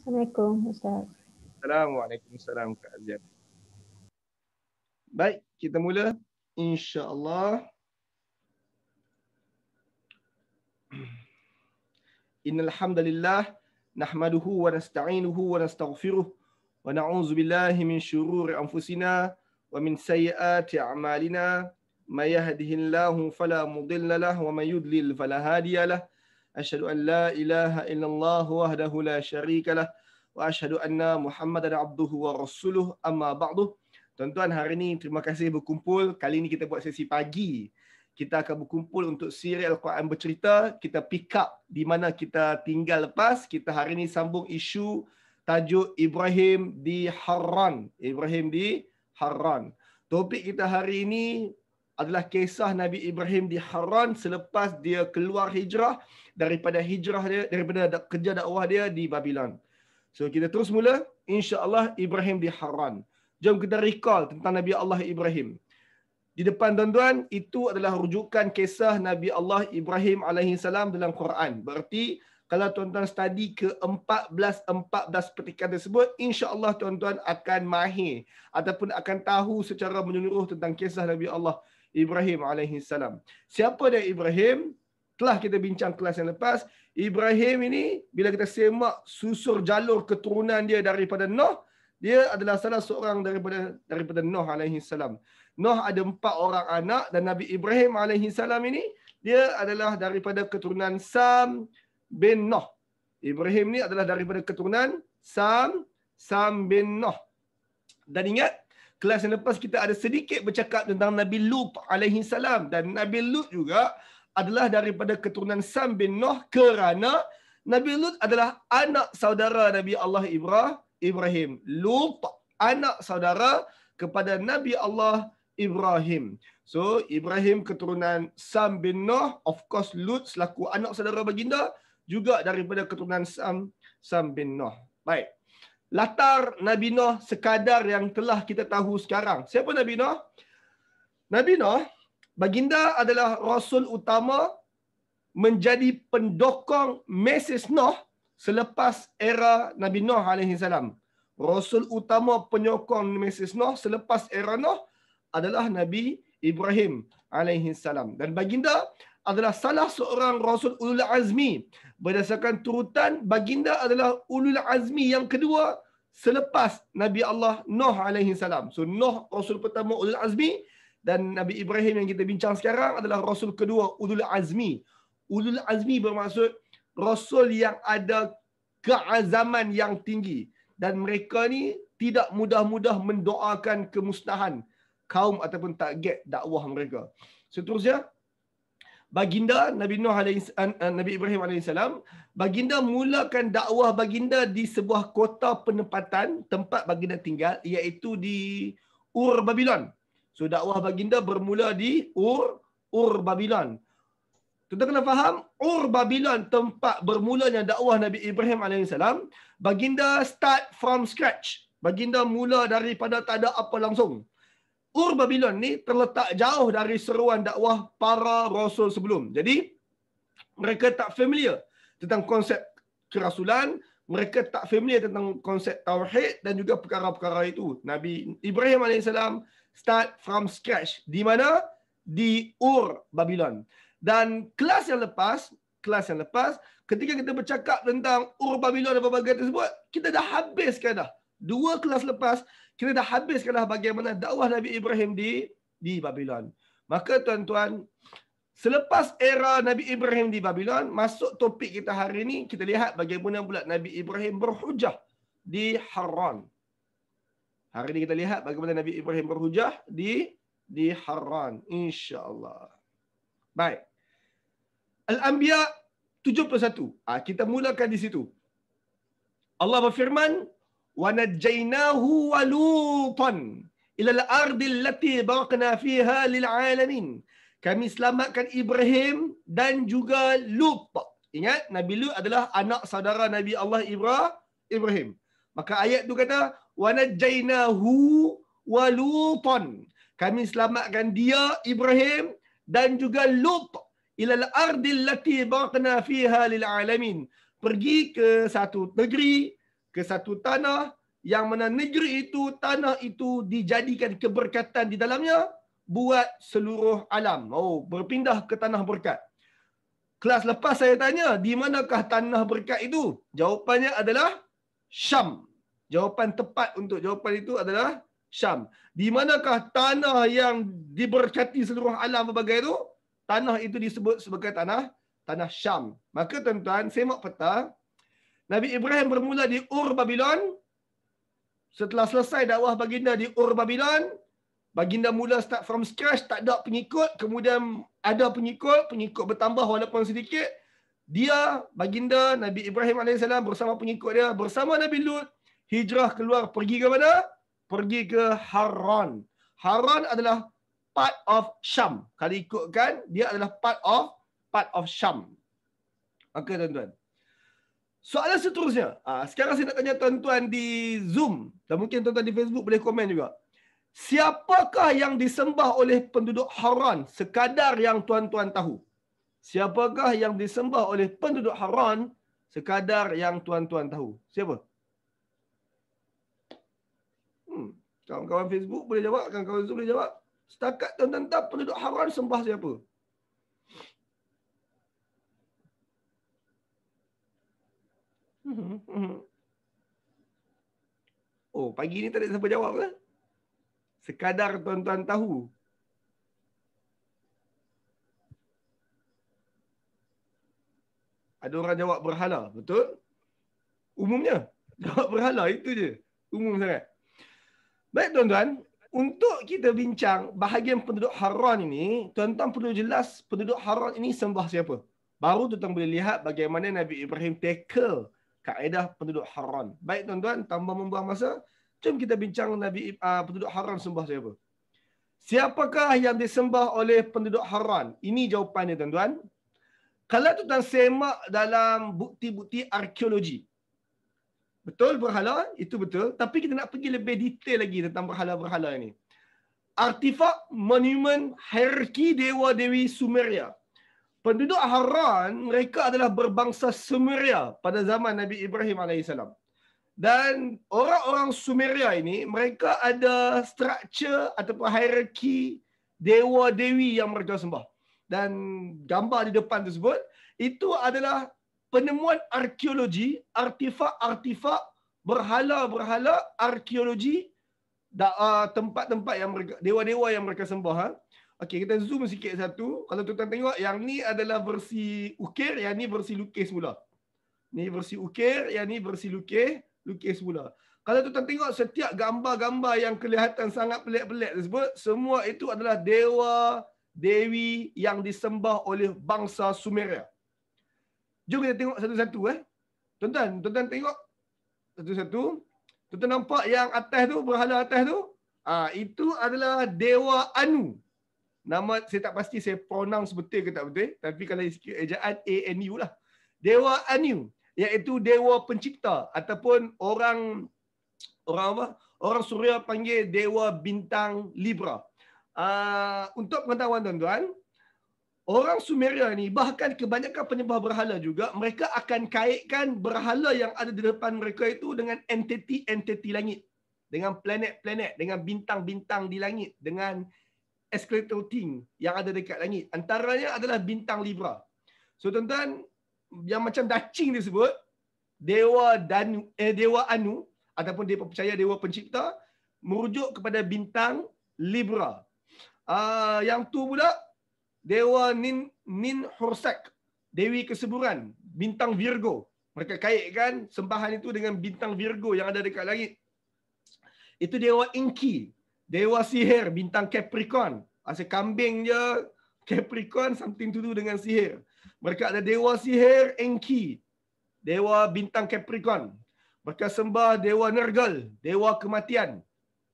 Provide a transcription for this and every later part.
Assalamualaikum Ustaz. Assalamualaikum Kak Azian. Baik, kita mula insya-Allah. Innal hamdalillah nahmaduhu wa nasta'inuhu wa nastaghfiruh wa na'udzu billahi min syururi anfusina wa min sayyiati a'malina may yahdihillahu fala mudilla lahu wa may yudlil fala hadiya lahu. Asyhadu an la ilaha illallah wahdahu la syarika lah wa asyhadu anna Muhammadan abduhu wa rasuluh, amma ba'du. Tuan-tuan, hari ini terima kasih berkumpul. Kali ini kita buat sesi pagi. Kita akan berkumpul untuk serial Quran bercerita. Kita pick up di mana kita tinggal lepas. Kita hari ini sambung isu tajuk Ibrahim di Harran. Ibrahim di Harran. Topik kita hari ini adalah kisah Nabi Ibrahim di Harran selepas dia keluar hijrah daripada kerja dakwah dia di Babylon. So kita terus mula, insya-Allah, Ibrahim di Harran. Jom kita recall tentang Nabi Allah Ibrahim. Di depan tuan-tuan, itu adalah rujukan kisah Nabi Allah Ibrahim alaihissalam dalam Quran. Berarti kalau tuan-tuan study ke 14 petikan tersebut, insya-Allah tuan-tuan akan mahir ataupun akan tahu secara menyeluruh tentang kisah Nabi Allah Ibrahim alaihissalam. Siapa dia Ibrahim? Telah kita bincang kelas yang lepas. Ibrahim ini, bila kita semak susur jalur keturunan dia daripada Nuh, dia adalah salah seorang daripada Nuh alaihissalam. Nuh ada 4 orang anak dan Nabi Ibrahim alaihissalam ini dia adalah daripada keturunan Sam bin Nuh. Ibrahim ni adalah daripada keturunan Sam bin Nuh. Dan ingat, kelas yang lepas kita ada sedikit bercakap tentang Nabi Lut alaihissalam, dan Nabi Lut juga adalah daripada keturunan Sam bin Nuh kerana Nabi Lut adalah anak saudara Nabi Allah Ibrahim. Lut anak saudara kepada Nabi Allah Ibrahim. So Ibrahim keturunan Sam bin Nuh, of course Lut selaku anak saudara baginda juga daripada keturunan Sam bin Nuh. Baik. Latar Nabi Nuh sekadar yang telah kita tahu sekarang. Siapa Nabi Nuh? Nabi Nuh, baginda adalah rasul utama menjadi pendokong mesej Nuh selepas era Nabi Nuh alaihissalam. Rasul utama penyokong mesej Nuh selepas era Nuh adalah Nabi Ibrahim alaihissalam. Dan baginda adalah salah seorang rasul ulul azmi. Berdasarkan turutan, baginda adalah ulul azmi yang kedua selepas Nabi Allah Nuh alaihissalam. So Nuh rasul pertama ulul azmi, dan Nabi Ibrahim yang kita bincang sekarang adalah rasul kedua ulul azmi. Ulul azmi bermaksud rasul yang ada keazaman yang tinggi, dan mereka ni tidak mudah-mudah mendoakan kemusnahan kaum ataupun target dakwah mereka. Seterusnya, baginda Nabi Ibrahim alaihissalam, baginda mulakan dakwah baginda di sebuah kota penempatan tempat baginda tinggal, iaitu di Ur Babylon. So dakwah baginda bermula di Ur Babylon. Kita kena faham, Ur Babylon tempat bermulanya dakwah Nabi Ibrahim alaihissalam. Baginda start from scratch. Baginda mula daripada tak ada apa langsung. Ur Babylon ni terletak jauh dari seruan dakwah para rasul sebelum. Jadi mereka tak familiar tentang konsep kerasulan, mereka tak familiar tentang konsep tauhid dan juga perkara-perkara itu. Nabi Ibrahim alaihissalam start from scratch. Di mana? Di Ur Babylon. Dan kelas yang lepas, ketika kita bercakap tentang Ur Babylon dan berbagai tersebut, kita dah habiskan dah. 2 kelas lepas, kita dah habiskan dah bagaimana dakwah Nabi Ibrahim di Babylon. Maka tuan-tuan, selepas era Nabi Ibrahim di Babylon, masuk topik kita hari ini, kita lihat bagaimana pula Nabi Ibrahim berhujah di Harran. Hari ini kita lihat bagaimana Nabi Ibrahim berhujah di Harran, insya-Allah. Baik. Al-Anbiya 71. Kita mulakan di situ. Allah berfirman, wa najjaynahu wa lutan ila al-ardi allati barakna fiha lil alamin. Kami selamatkan Ibrahim dan juga Lut. Ingat, Nabi Lut adalah anak saudara Nabi Allah Ibrahim. Maka ayat tu kata, wa najjaynahu wa lutan. Kami selamatkan dia, Ibrahim, dan juga Lut ilal ardil lati barakna fiha lil alamin. Pergi ke satu negeri ke satu tanah yang mana negeri itu, tanah itu dijadikan keberkatan di dalamnya buat seluruh alam. Oh, berpindah ke tanah berkat. Kelas lepas saya tanya, di manakah tanah berkat itu? Jawapannya adalah Syam. Jawapan tepat untuk jawapan itu adalah Syam. Di manakah tanah yang diberkati seluruh alam berbagai itu? Tanah itu disebut sebagai tanah Syam. Maka tuan-tuan, semak peta. Nabi Ibrahim bermula di Ur Babylon. Setelah selesai dakwah baginda di Ur Babylon, baginda mula start from scratch, tak ada pengikut, kemudian ada pengikut bertambah walaupun sedikit. Dia, baginda Nabi Ibrahim AS bersama pengikut dia, bersama Nabi Lut, hijrah keluar pergi ke mana? Pergi ke Haran. Haran adalah part of Syam. Kalau ikutkan, dia adalah part of Syam. Okey tuan-tuan. Soalan seterusnya. Sekarang saya nak tanya tuan-tuan di Zoom. Dan mungkin tuan-tuan di Facebook boleh komen juga. Siapakah yang disembah oleh penduduk Haran sekadar yang tuan-tuan tahu? Siapakah yang disembah oleh penduduk Haran sekadar yang tuan-tuan tahu? Siapa? Kawan-kawan Facebook boleh jawab, kawan-kawan Zoom boleh jawab. Setakat tuan-tuan tahu penduduk Haran sembah siapa? Oh, pagi ni tak ada siapa jawab ke? Sekadar tuan-tuan tahu. Ada orang jawab berhala, betul? Umumnya jawab berhala, itu je. Umum sangat. Baik tuan-tuan, untuk kita bincang bahagian penduduk Haran ini, tuan-tuan perlu jelas penduduk Haran ini sembah siapa. Baru tuan-tuan boleh lihat bagaimana Nabi Ibrahim tackle kaedah penduduk Haran. Baik tuan-tuan, tanpa membuang masa, jom kita bincang penduduk Haran sembah siapa. Siapakah yang disembah oleh penduduk Haran? Ini jawapannya tuan-tuan. Kalau tuan-tuan semak dalam bukti-bukti arkeologi, betul berhala? Itu betul. Tapi kita nak pergi lebih detail lagi tentang berhala-berhala ini. Artifak monumen hierarki dewa-dewi Sumeria. Penduduk Haran, mereka adalah berbangsa Sumeria pada zaman Nabi Ibrahim AS. Dan orang-orang Sumeria ini, mereka ada struktur ataupun hierarki dewa-dewi yang mereka sembah. Dan gambar di depan tersebut, itu adalah penemuan arkeologi, artifak-artifak, berhala-berhala arkeologi, tempat-tempat yang mereka, dewa-dewa yang mereka sembah. Okey, kita zoom sikit satu. Kalau tuan-tuan tengok, yang ni adalah versi ukir, yang ni versi lukis semula. Ni versi ukir, yang ni versi lukis semula. Kalau tuan-tuan tengok setiap gambar-gambar yang kelihatan sangat pelik-pelik tersebut, semua itu adalah dewa, dewi yang disembah oleh bangsa Sumeria. Jom kita tengok satu-satu. Tuan-tuan tengok satu-satu. Tuan-tuan nampak yang atas tu, berhala atas tu? Itu adalah Dewa Anu. Nama saya tak pasti saya pronounce betul ke tak betul. Tapi kalau ejaan ANU lah. Dewa Anu. Iaitu Dewa Pencipta. Ataupun orang Suria panggil Dewa Bintang Libra. Untuk pengetahuan tuan-tuan, orang Sumeria ni, bahkan kebanyakan penyembah berhala juga, mereka akan kaitkan berhala yang ada di depan mereka itu dengan entiti langit. Dengan planet-planet, dengan bintang-bintang di langit, dengan escalating yang ada dekat langit. Antaranya adalah bintang Libra. So tuan-tuan, yang macam dacing disebut, Dewa Anu, ataupun dia percaya Dewa Pencipta, merujuk kepada bintang Libra. Yang tu pula, Dewa Ninhursag, Dewi Kesuburan, bintang Virgo. Mereka kaitkan sembahan itu dengan bintang Virgo yang ada dekat langit. Itu Dewa Inki, Dewa Sihir, bintang Capricorn. Asyik kambing je, Capricorn, something to do dengan sihir. Mereka ada Dewa Sihir, Enki, Dewa bintang Capricorn. Mereka sembah Dewa Nergal, Dewa Kematian,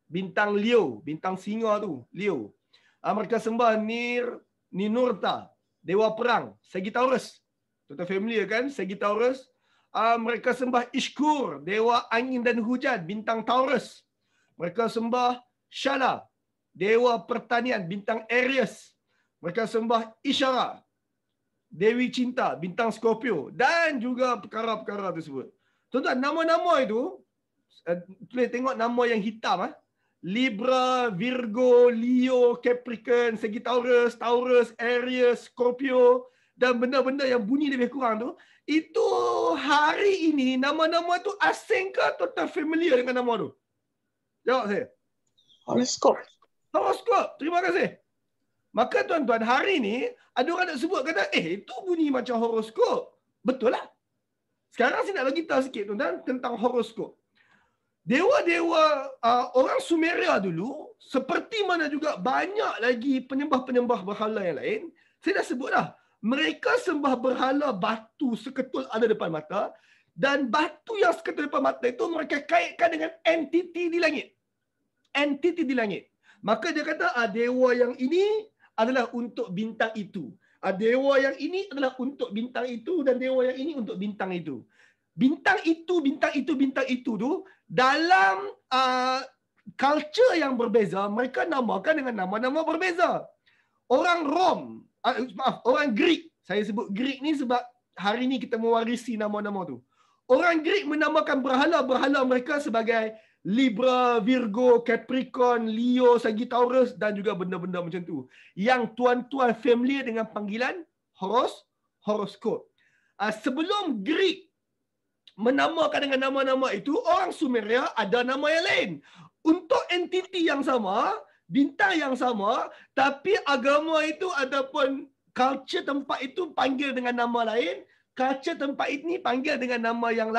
bintang Leo, bintang singa tu, Leo. Mereka sembah Ninurta, Dewa Perang, Sagittarius. Tuan-tuan familiar kan, Sagittarius. Mereka sembah Ishkur, Dewa Angin dan Hujan, bintang Taurus. Mereka sembah Shala, Dewa Pertanian, bintang Aries. Mereka sembah Isyara, Dewi Cinta, bintang Scorpio. Dan juga perkara-perkara tersebut. Tuan-tuan, nama-nama itu, boleh tengok nama yang hitam. Libra, Virgo, Leo, Capricorn, Sagittarius, Taurus, Aries, Scorpio, dan benda-benda yang bunyi lebih kurang tu, itu hari ini nama-nama tu asing ke atau familiar dengan nama tu? Jawab saya. Horoskop. Horoskop. Terima kasih. Maka tuan-tuan, hari ni ada orang nak sebut kata, itu bunyi macam horoskop. Betul lah. Sekarang saya nak bagi tahu sikit tuan-tuan tentang horoskop. Dewa-dewa orang Sumeria dulu, seperti mana juga banyak lagi penyembah-penyembah berhala yang lain, saya dah sebut dah. Mereka sembah berhala batu seketul ada depan mata, dan batu yang seketul depan mata itu mereka kaitkan dengan entiti di langit. Entiti di langit. Maka dia kata, dewa yang ini adalah untuk bintang itu. Dewa yang ini adalah untuk bintang itu, dan dewa yang ini untuk bintang itu. Bintang itu tu dalam culture yang berbeza, mereka namakan dengan nama-nama berbeza. Orang Rom, orang Greek, saya sebut Greek ni sebab hari ni kita mewarisi nama-nama tu. Orang Greek menamakan berhala-berhala mereka sebagai Libra, Virgo, Capricorn, Leo, Sagittarius dan juga benda-benda macam tu. Yang tuan-tuan familiar dengan panggilan horoskop. Sebelum Greek menamakan dengan nama-nama itu, orang Sumeria ada nama yang lain. Untuk entiti yang sama, bintang yang sama, tapi agama itu ataupun culture tempat itu panggil dengan nama lain, culture tempat ini panggil dengan nama yang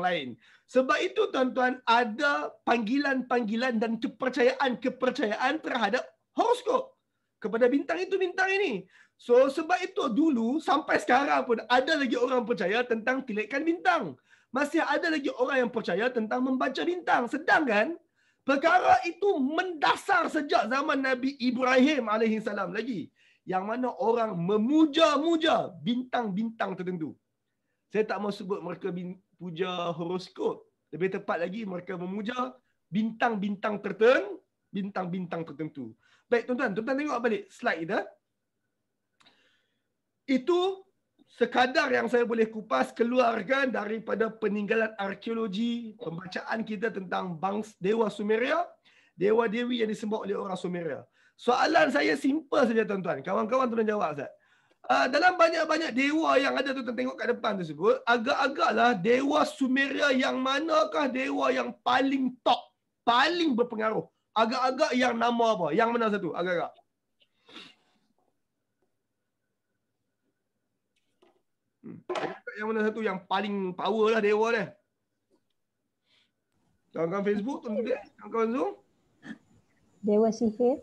lain. Sebab itu tuan-tuan, ada panggilan-panggilan dan kepercayaan terhadap horoskop kepada bintang itu, bintang ini. So sebab itu dulu sampai sekarang pun ada lagi orang percaya tentang tilikan bintang. Masih ada lagi orang yang percaya tentang membaca bintang. Sedangkan perkara itu mendasar sejak zaman Nabi Ibrahim alaihissalam lagi. Yang mana orang memuja-muja bintang-bintang tertentu. Saya tak mau sebut mereka puja horoskop. Lebih tepat lagi mereka memuja bintang-bintang tertentu. Baik tuan-tuan, tuan-tuan tengok balik slide kita. Itu sekadar yang saya boleh kupas keluarkan daripada peninggalan arkeologi, pembacaan kita tentang dewa Sumeria, dewa-dewi yang disembah oleh orang Sumeria. Soalan saya simple saja tuan-tuan. Kawan-kawan tolong jawab Ustaz. Dalam banyak-banyak dewa yang ada tuan-tuan tengok kat depan tersebut, agak-agaklah dewa Sumeria yang manakah dewa yang paling top, paling berpengaruh? Agak-agak yang nama apa? Yang mana satu? Agak-agak. Yang mana satu yang paling power lah dewa dia? Kawan-kawan Facebook, kawan-kawan Zoom. Dewa sihir.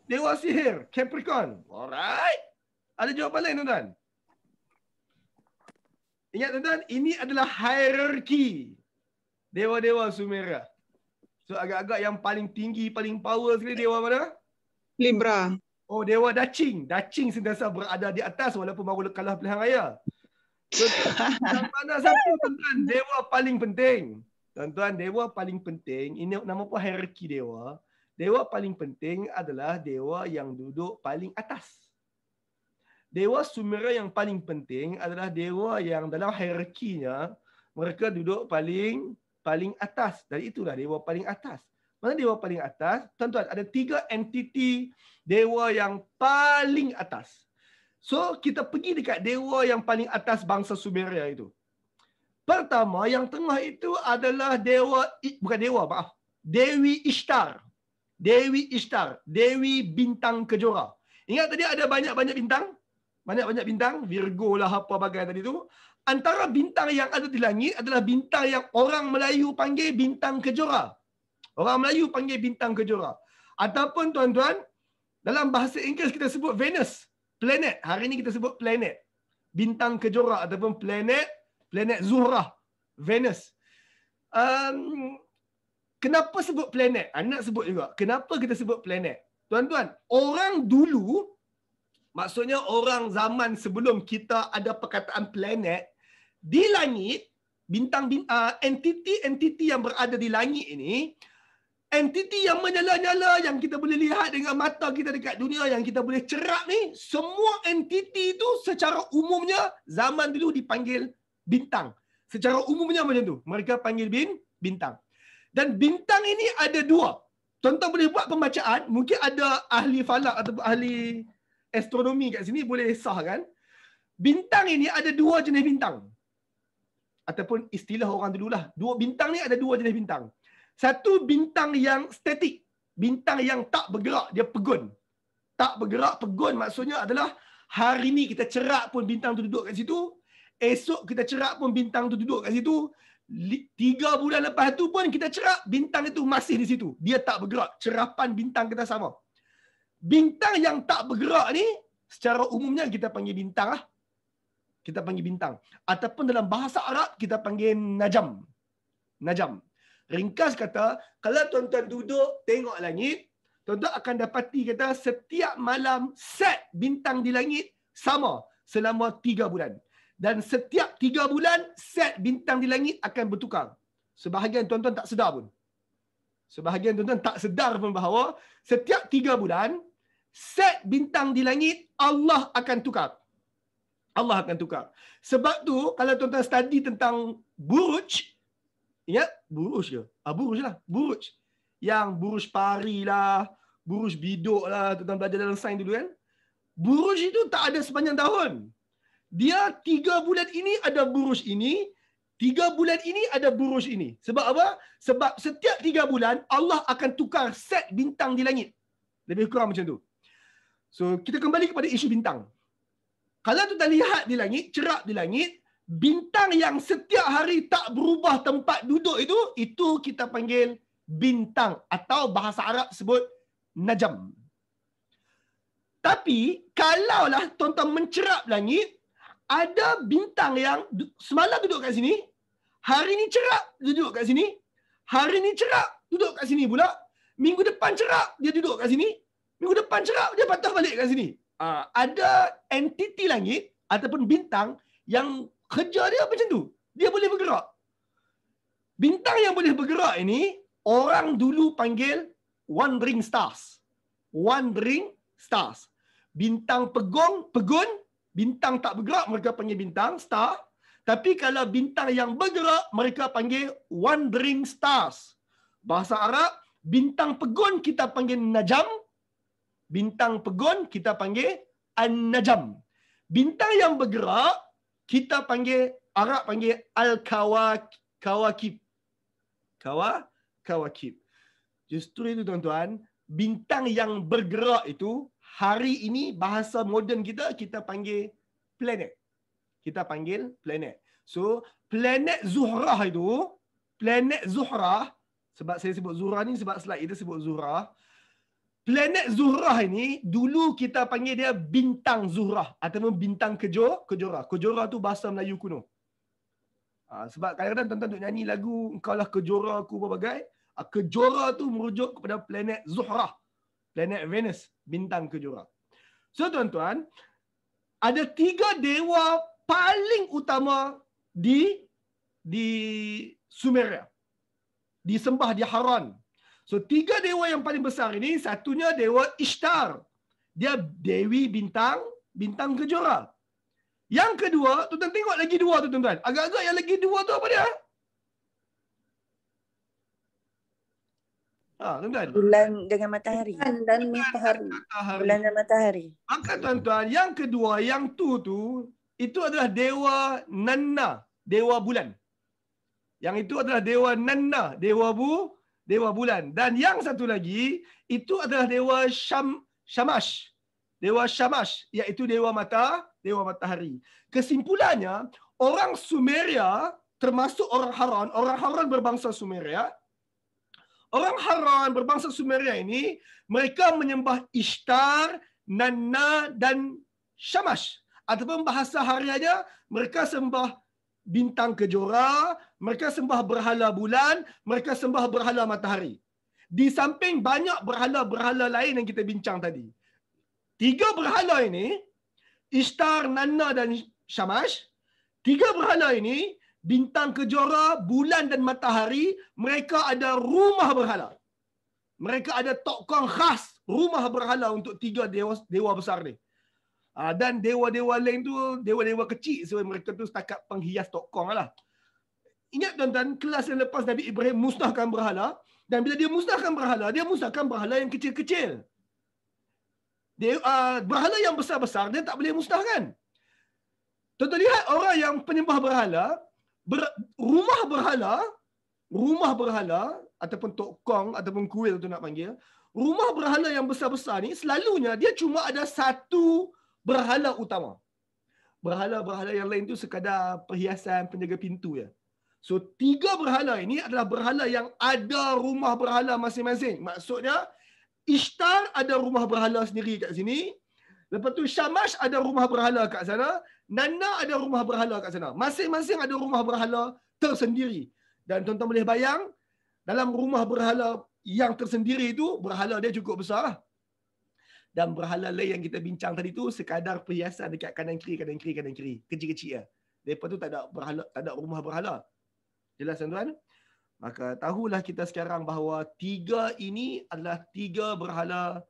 Dewa sihir, Capricorn. Alright. Ada jawapan lain tuan-tuan? Ingat tuan-tuan, ini adalah hierarki dewa-dewa Sumeria. So agak-agak yang paling tinggi, paling power sekali dewa mana? Libra. Oh, dewa Daching. Daching sentiasa berada di atas walaupun baru kalah pilihan raya. So, yang mana satu tuan-tuan dewa paling penting? Tuan-tuan, dewa paling penting, ini nama apa hierarki dewa? Dewa paling penting adalah dewa yang duduk paling atas. Dewa Sumeria yang paling penting adalah dewa yang dalam hierarkinya mereka duduk paling atas. Dan itulah dewa paling atas. Mana dewa paling atas? Tuan-tuan, ada 3 entiti dewa yang paling atas. So, kita pergi dekat dewa yang paling atas bangsa Sumeria itu. Pertama, yang tengah itu adalah Dewi Ishtar. Dewi Ishtar, Dewi bintang kejora. Ingat tadi ada banyak-banyak bintang? Banyak-banyak bintang, Virgo lah apa bagai tadi tu. Antara bintang yang ada di langit adalah bintang yang orang Melayu panggil bintang kejora. Orang Melayu panggil bintang kejora. Ataupun tuan-tuan, dalam bahasa Inggeris kita sebut Venus. Planet. Hari ini kita sebut planet. Bintang kejora ataupun planet Zuhrah. Venus. Kenapa sebut planet? Nak sebut juga. Kenapa kita sebut planet? Tuan-tuan, orang dulu, maksudnya orang zaman sebelum kita ada perkataan planet, di langit, entiti yang berada di langit ini, entiti yang menyala-nyala, yang kita boleh lihat dengan mata kita dekat dunia, yang kita boleh cerak ni, semua entiti itu secara umumnya zaman dulu dipanggil bintang. Secara umumnya macam tu. Mereka panggil bintang. Dan bintang ini ada dua. Tuan-tuan boleh buat pembacaan. Mungkin ada ahli falak ataupun ahli astronomi kat sini boleh sahkan. Bintang ini ada dua jenis bintang. Ataupun istilah orang dululah. Dua bintang ni ada dua jenis bintang. Satu bintang yang statik. Bintang yang tak bergerak. Dia pegun. Tak bergerak, pegun maksudnya adalah hari ni kita cerak pun bintang tu duduk kat situ. Esok kita cerak pun bintang tu duduk kat situ. 3 bulan lepas tu pun kita cerak, bintang itu masih di situ. Dia tak bergerak. Cerapan bintang kita sama. Bintang yang tak bergerak ni, secara umumnya kita panggil bintang lah. Kita panggil bintang. Ataupun dalam bahasa Arab, kita panggil najam. Najam. Ringkas kata, kalau tuan-tuan duduk tengok langit, tuan-tuan akan dapati kata setiap malam set bintang di langit sama selama 3 bulan. Dan setiap 3 bulan, set bintang di langit akan bertukar. Sebahagian tuan-tuan tak sedar pun. Sebahagian tuan-tuan tak sedar pun bahawa setiap 3 bulan, set bintang di langit, Allah akan tukar. Allah akan tukar. Sebab tu, kalau tuan-tuan study tentang buruj, ingat? Buruj ke? Buruj lah. Buruj. Yang buruj pari lah, buruj biduk lah, tuan-tuan belajar dalam sains dulu kan? Buruj itu tak ada sepanjang tahun. Dia 3 bulan ini ada buruj ini, 3 bulan ini ada buruj ini. Sebab apa? Sebab setiap 3 bulan Allah akan tukar set bintang di langit. Lebih kurang macam tu. So, kita kembali kepada isu bintang. Kalau kita lihat di langit, cerap di langit, bintang yang setiap hari tak berubah tempat duduk itu kita panggil bintang. Atau bahasa Arab sebut najam. Tapi, kalaulah tuan-tuan mencerap langit, ada bintang yang semalam duduk kat sini, hari ni cerap, duduk kat sini, hari ni cerap, duduk kat sini pula, minggu depan cerap, dia duduk kat sini, minggu depan cerap, dia patah balik kat sini. Ada entiti langit ataupun bintang yang kerja dia macam tu. Dia boleh bergerak. Bintang yang boleh bergerak ini, orang dulu panggil wandering stars. Wandering stars. Bintang pegun, bintang tak bergerak, mereka panggil bintang, star. Tapi kalau bintang yang bergerak, mereka panggil wandering stars. Bahasa Arab, bintang pegun kita panggil najam. Bintang pegun kita panggil an-najam. Bintang yang bergerak, kita panggil, Arab panggil al-kawakib. Kawakib. Justru itu tuan-tuan, bintang yang bergerak itu, hari ini bahasa moden kita panggil planet. Kita panggil planet. So, planet Zuhrah itu, planet Zuhrah, sebab saya sebut Zuhrah ni sebab slide itu sebut Zuhrah. Planet Zuhrah ini dulu kita panggil dia bintang Zuhrah ataupun bintang kejora. Kejora tu bahasa Melayu kuno. Sebab kadang-kadang tuan-tuan duk nyanyi lagu engkau lah kejora aku berbagai. Kejora tu merujuk kepada planet Zuhrah. Planet Venus, bintang kejora. So tuan-tuan, ada 3 dewa paling utama di Sumeria. Disembah di Haran. So 3 dewa yang paling besar ini, satunya dewa Ishtar. Dia dewi bintang kejora. Yang kedua, tuan-tuan tengok lagi 2 tu tuan-tuan. Agak-agak yang lagi 2 tu apa dia? Tuan-tuan. Bulan dengan matahari. Bulan dan matahari. Bulan dan matahari. Maka tuan-tuan, yang kedua, yang tu itu adalah dewa Nanna, dewa bulan. Yang itu adalah dewa Nanna, dewa bulan. Dan yang satu lagi, itu adalah dewa Shamash. Dewa Shamash, iaitu dewa matahari. Kesimpulannya, orang Sumeria, termasuk orang Haran berbangsa Sumeria, orang Haran berbangsa Sumeria ini, mereka menyembah Ishtar, Nanna dan Shamash. Ataupun bahasa harianya, mereka sembah bintang kejora, mereka sembah berhala bulan, mereka sembah berhala matahari. Di samping banyak berhala-berhala lain yang kita bincang tadi. 3 berhala ini, Ishtar, Nanna dan Shamash, 3 berhala ini, bintang kejora, bulan dan matahari, mereka ada rumah berhala. Mereka ada tokong khas rumah berhala untuk 3 dewa besar ni. Dan dewa-dewa lain tu, dewa-dewa kecil. So mereka tu setakat penghias tokong lah. ingat tuan-tuan, kelas yang lepas Nabi Ibrahim musnahkan berhala. Dan bila dia musnahkan berhala yang kecil-kecil. Dia, berhala yang besar-besar, dia tak boleh musnahkan. Tuan-tuan lihat orang yang penyembah berhala, rumah berhala, ataupun tokong, ataupun kuil tu nak panggil, rumah berhala yang besar-besar ni, selalunya dia cuma ada satu berhala utama. Berhala-berhala yang lain tu sekadar perhiasan penjaga pintu ya. So 3 berhala ini adalah berhala yang ada rumah berhala masing-masing. Maksudnya Ishtar ada rumah berhala sendiri kat sini. Lepas tu Shamash ada rumah berhala kat sana. Nana ada rumah berhala kat sana. Masing-masing ada rumah berhala tersendiri. Dan tuan-tuan boleh bayang, dalam rumah berhala yang tersendiri itu, berhala dia cukup besar lah. Dan berhala lain yang kita bincang tadi tu sekadar perhiasan dekat kanan kiri. Kecil-kecil ya. Lepas tu tak ada rumah berhala. Jelas tuan-tuan? Maka tahulah kita sekarang bahawa 3 ini adalah 3 berhala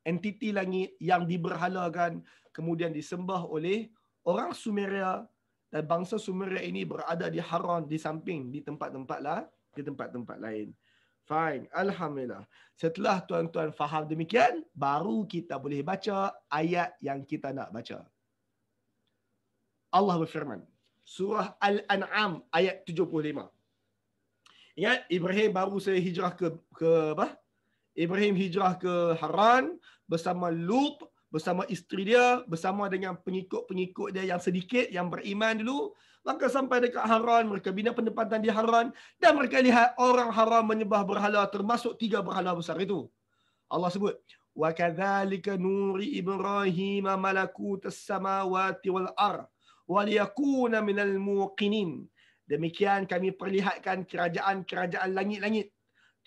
entiti langit yang diberhalakan kemudian disembah oleh orang Sumeria, dan bangsa Sumeria ini berada di Haran, di samping di tempat-tempat lain. Fine, alhamdulillah. Setelah tuan-tuan faham demikian, baru kita boleh baca ayat yang kita nak baca. Allah berfirman, surah Al-An'am ayat 75. Ingat, Ibrahim baru saya hijrah ke apa? Ibrahim hijrah ke Haran bersama Lut, bersama isteri dia, bersama dengan pengikut-pengikut dia yang sedikit, yang beriman dulu. Maka sampai dekat Haran, mereka bina penempatan di Haran, dan mereka lihat orang Haram menyembah berhala, termasuk 3 berhala besar itu. Allah sebut, wa kadzalika nuri Ibrahim malakutas samawati wal ard wa liyakuna minal muqinin. Demikian kami perlihatkan kerajaan langit-langit,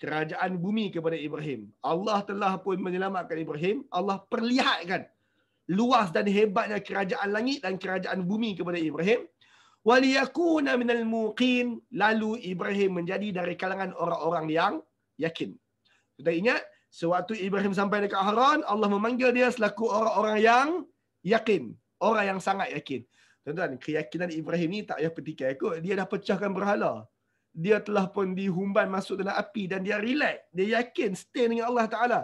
kerajaan bumi kepada Ibrahim. Allah telah pun menyelamatkan Ibrahim. Allah perlihatkan luas dan hebatnya kerajaan langit dan kerajaan bumi kepada Ibrahim. Waliyakuna minal muqin, lalu Ibrahim menjadi dari kalangan orang-orang yang yakin. Kita ingat, sewaktu Ibrahim sampai dekat Haran, Allah memanggil dia selaku orang-orang yang yakin, orang yang sangat yakin. Tuan-tuan, keyakinan Ibrahim ni tak payah petikai kot. Dia dah pecahkan berhala. Dia telah pun dihumban masuk dalam api dan dia relax. Dia yakin stay dengan Allah Ta'ala.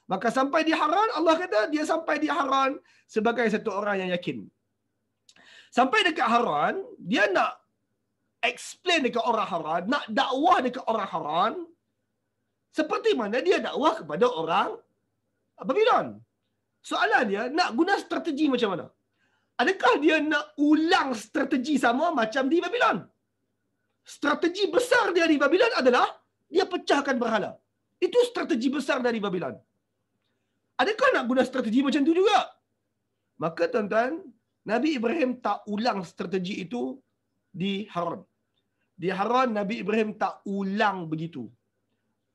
Maka sampai di Haran, Allah kata dia sampai di Haran sebagai satu orang yang yakin. Sampai dekat Haran, dia nak explain dekat orang Haran, nak dakwah dekat orang Haran, seperti mana dia dakwah kepada orang Babylon. Soalan dia, nak guna strategi macam mana? Adakah dia nak ulang strategi sama macam di Babylon? Strategi besar dia di Babylon adalah dia pecahkan berhala. Itu strategi besar dari Babylon. Adakah nak guna strategi macam tu juga? Maka tuan-tuan, Nabi Ibrahim tak ulang strategi itu di Haran. Di Haran, Nabi Ibrahim tak ulang begitu.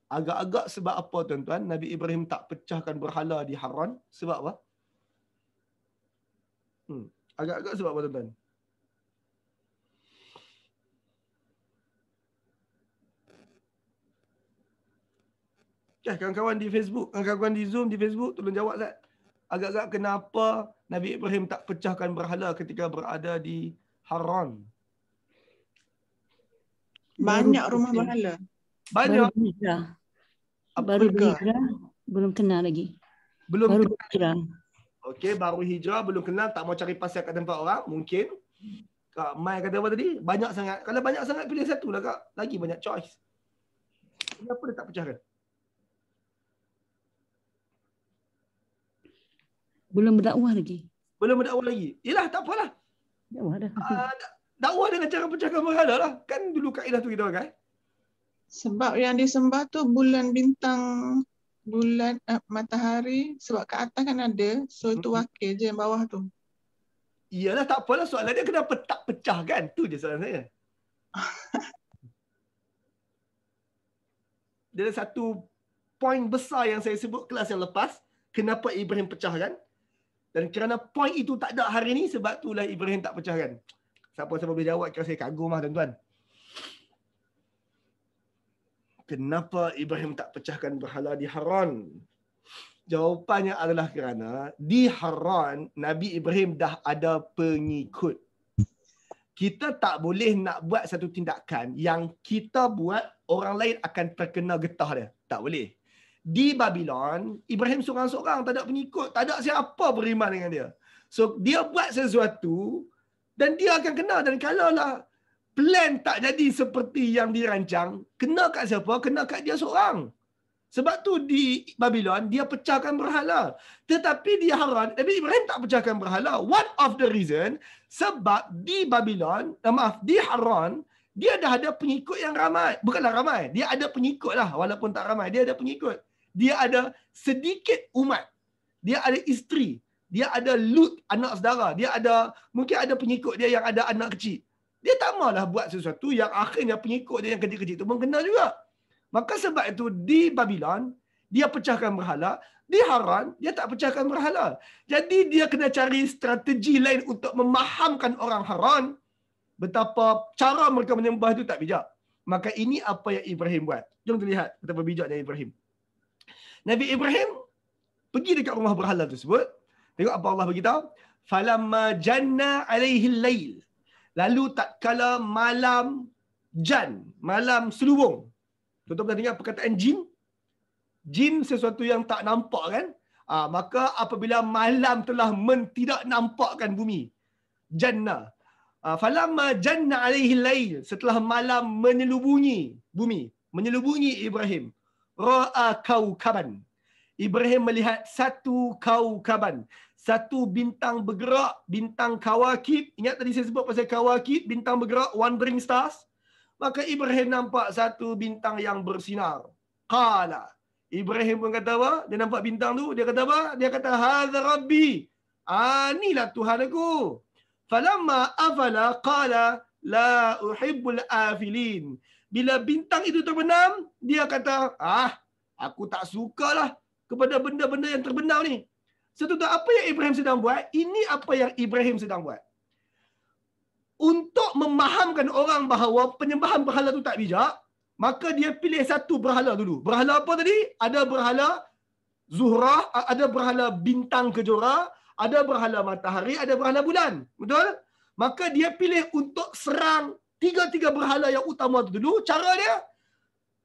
Agak-agak sebab apa tuan-tuan? Nabi Ibrahim tak pecahkan berhala di Haran. Sebab apa? Agak-agak sebab apa tuan-tuan? Kawan-kawan di Facebook, kawan-kawan di Zoom, di Facebook, tolong jawab Zat. Agak-agak kenapa Nabi Ibrahim tak pecahkan berhala ketika berada di Haran? Banyak rumah berhala. Banyak. Baru berhijrah, belum kenal lagi. Belum Baru kenal. berhijrah. Okey, baru hijrah, belum kenal, tak mau cari pasal kat tempat orang, mungkin. Kak Mai kata apa tadi? Banyak sangat. Kalau banyak sangat, pilih satu lah Kak. Lagi banyak choice. Kenapa dia tak pecahkan? Belum berdakwah lagi. Belum berdakwah lagi. Yelah, tak apalah. Dakwah dah. Dakwah dengan cara pecahkan berhala lah. Kan dulu kaedah tu kita pakai. Sebab yang disembah tu bulan bintang, bulan matahari, sebab kat atas kan ada, so itu wakil je yang bawah tu. Iyalah, tak apalah. Soalan dia kenapa tak pecah kan? Tu je soalan saya. Dia ada satu poin besar yang saya sebut kelas yang lepas. Kenapa Ibrahim pecahkan? Dan kerana poin itu tak ada hari ni, sebab itulah Ibrahim tak pecahkan. Siapa-siapa boleh jawab, kira saya kagum lah tuan-tuan. Kenapa Ibrahim tak pecahkan berhala di Haran? Jawapannya adalah kerana di Haran, Nabi Ibrahim dah ada pengikut. kita tak boleh nak buat satu tindakan yang kita buat orang lain akan terkena getah dia. Tak boleh. Di Babylon, Ibrahim seorang-seorang, tak ada pengikut, tak ada siapa beriman dengan dia. So dia buat sesuatu dan dia akan kena. Dan kalaulah plan tak jadi seperti yang dirancang, kena kat siapa? Kena kat dia seorang. Sebab tu di Babylon dia pecahkan berhala. Tetapi di Haran, Nabi Ibrahim tak pecahkan berhala. One of the reason, sebab di Babylon, di Haran, dia dah ada pengikut yang ramai. Bukanlah ramai, dia ada pengikut lah. Walaupun tak ramai, dia ada pengikut. Dia ada sedikit umat. Dia ada isteri. Dia ada Lut, anak saudara. Dia ada, mungkin ada pengikut dia yang ada anak kecil. Dia tak maulah buat sesuatu yang akhirnya pengikut dia yang kecil-kecil tu pun kena juga. Maka sebab itu di Babylon, dia pecahkan berhala. Di Haran, dia tak pecahkan berhala. Jadi dia kena cari strategi lain untuk memahamkan orang Haran betapa cara mereka menyembah itu tak bijak. Maka ini apa yang Ibrahim buat. Jom kita lihat betapa bijaknya Ibrahim. Nabi Ibrahim pergi dekat rumah berhala tersebut. Tengok apa Allah beritahu. Falamma janna alaihi lail. Lalu tatkala malam jan, malam selubung. Tuan-tuan pernah dengar perkataan jin? Jin sesuatu yang tak nampak kan? Maka apabila malam telah tidak nampakkan bumi. Jannah. Falamma janna alaihi lail. Setelah malam menyelubungi bumi. Menyelubungi Ibrahim. Ra'a kaukaban. Ibrahim melihat satu kaukaban. Satu bintang bergerak. Bintang kawakib. Ingat tadi saya sebut pasal kawakib. Bintang bergerak. Wandering stars. Maka Ibrahim nampak satu bintang yang bersinar. Qala. Ibrahim pun kata apa? Dia nampak bintang tu. Dia kata apa? Dia kata, Hadha Rabbi. Inilah Tuhan aku. Falamma afala qala la uhibbul afilin. Bila bintang itu terbenam, dia kata, aku tak sukalah kepada benda-benda yang terbenam ni. Setuju apa yang Ibrahim sedang buat? Ini apa yang Ibrahim sedang buat. Untuk memahamkan orang bahawa penyembahan berhala tu tak bijak, maka dia pilih satu berhala dulu. Berhala apa tadi? Ada berhala Zuhrah, ada berhala bintang kejora, ada berhala matahari, ada berhala bulan. Betul? Maka dia pilih untuk serang tiga-tiga berhala yang utama tu dulu. Cara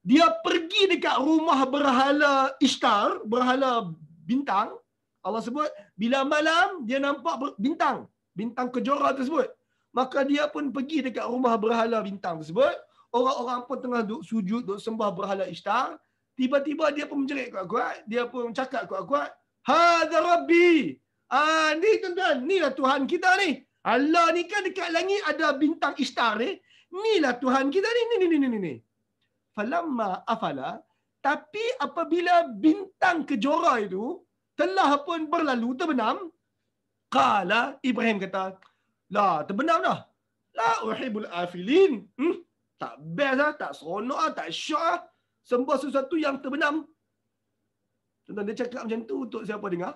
dia pergi dekat rumah berhala Ishtar, berhala bintang. Allah sebut, bila malam dia nampak bintang, bintang kejora tersebut. Maka dia pun pergi dekat rumah berhala bintang tersebut. Orang-orang pun tengah duduk sujud, duduk sembah berhala Ishtar. Tiba-tiba dia pun menjerit kuat-kuat. Dia pun cakap kuat-kuat, Hadha Rabbi. Ni tuan-tuan, inilah Tuhan kita ni. Allah ni kan dekat langit ada bintang Ishtar ni. Inilah Tuhan kita ni. Ni. Falamma afala. Tapi apabila bintang kejora itu telah pun berlalu, terbenam. Qala, Ibrahim kata, lah, terbenam dah. La uhibul afilin. Tak best lah, tak seronok lah, tak syok lah. Sembah sesuatu yang terbenam. Tuan-tuan, dia cakap macam tu untuk siapa dengar?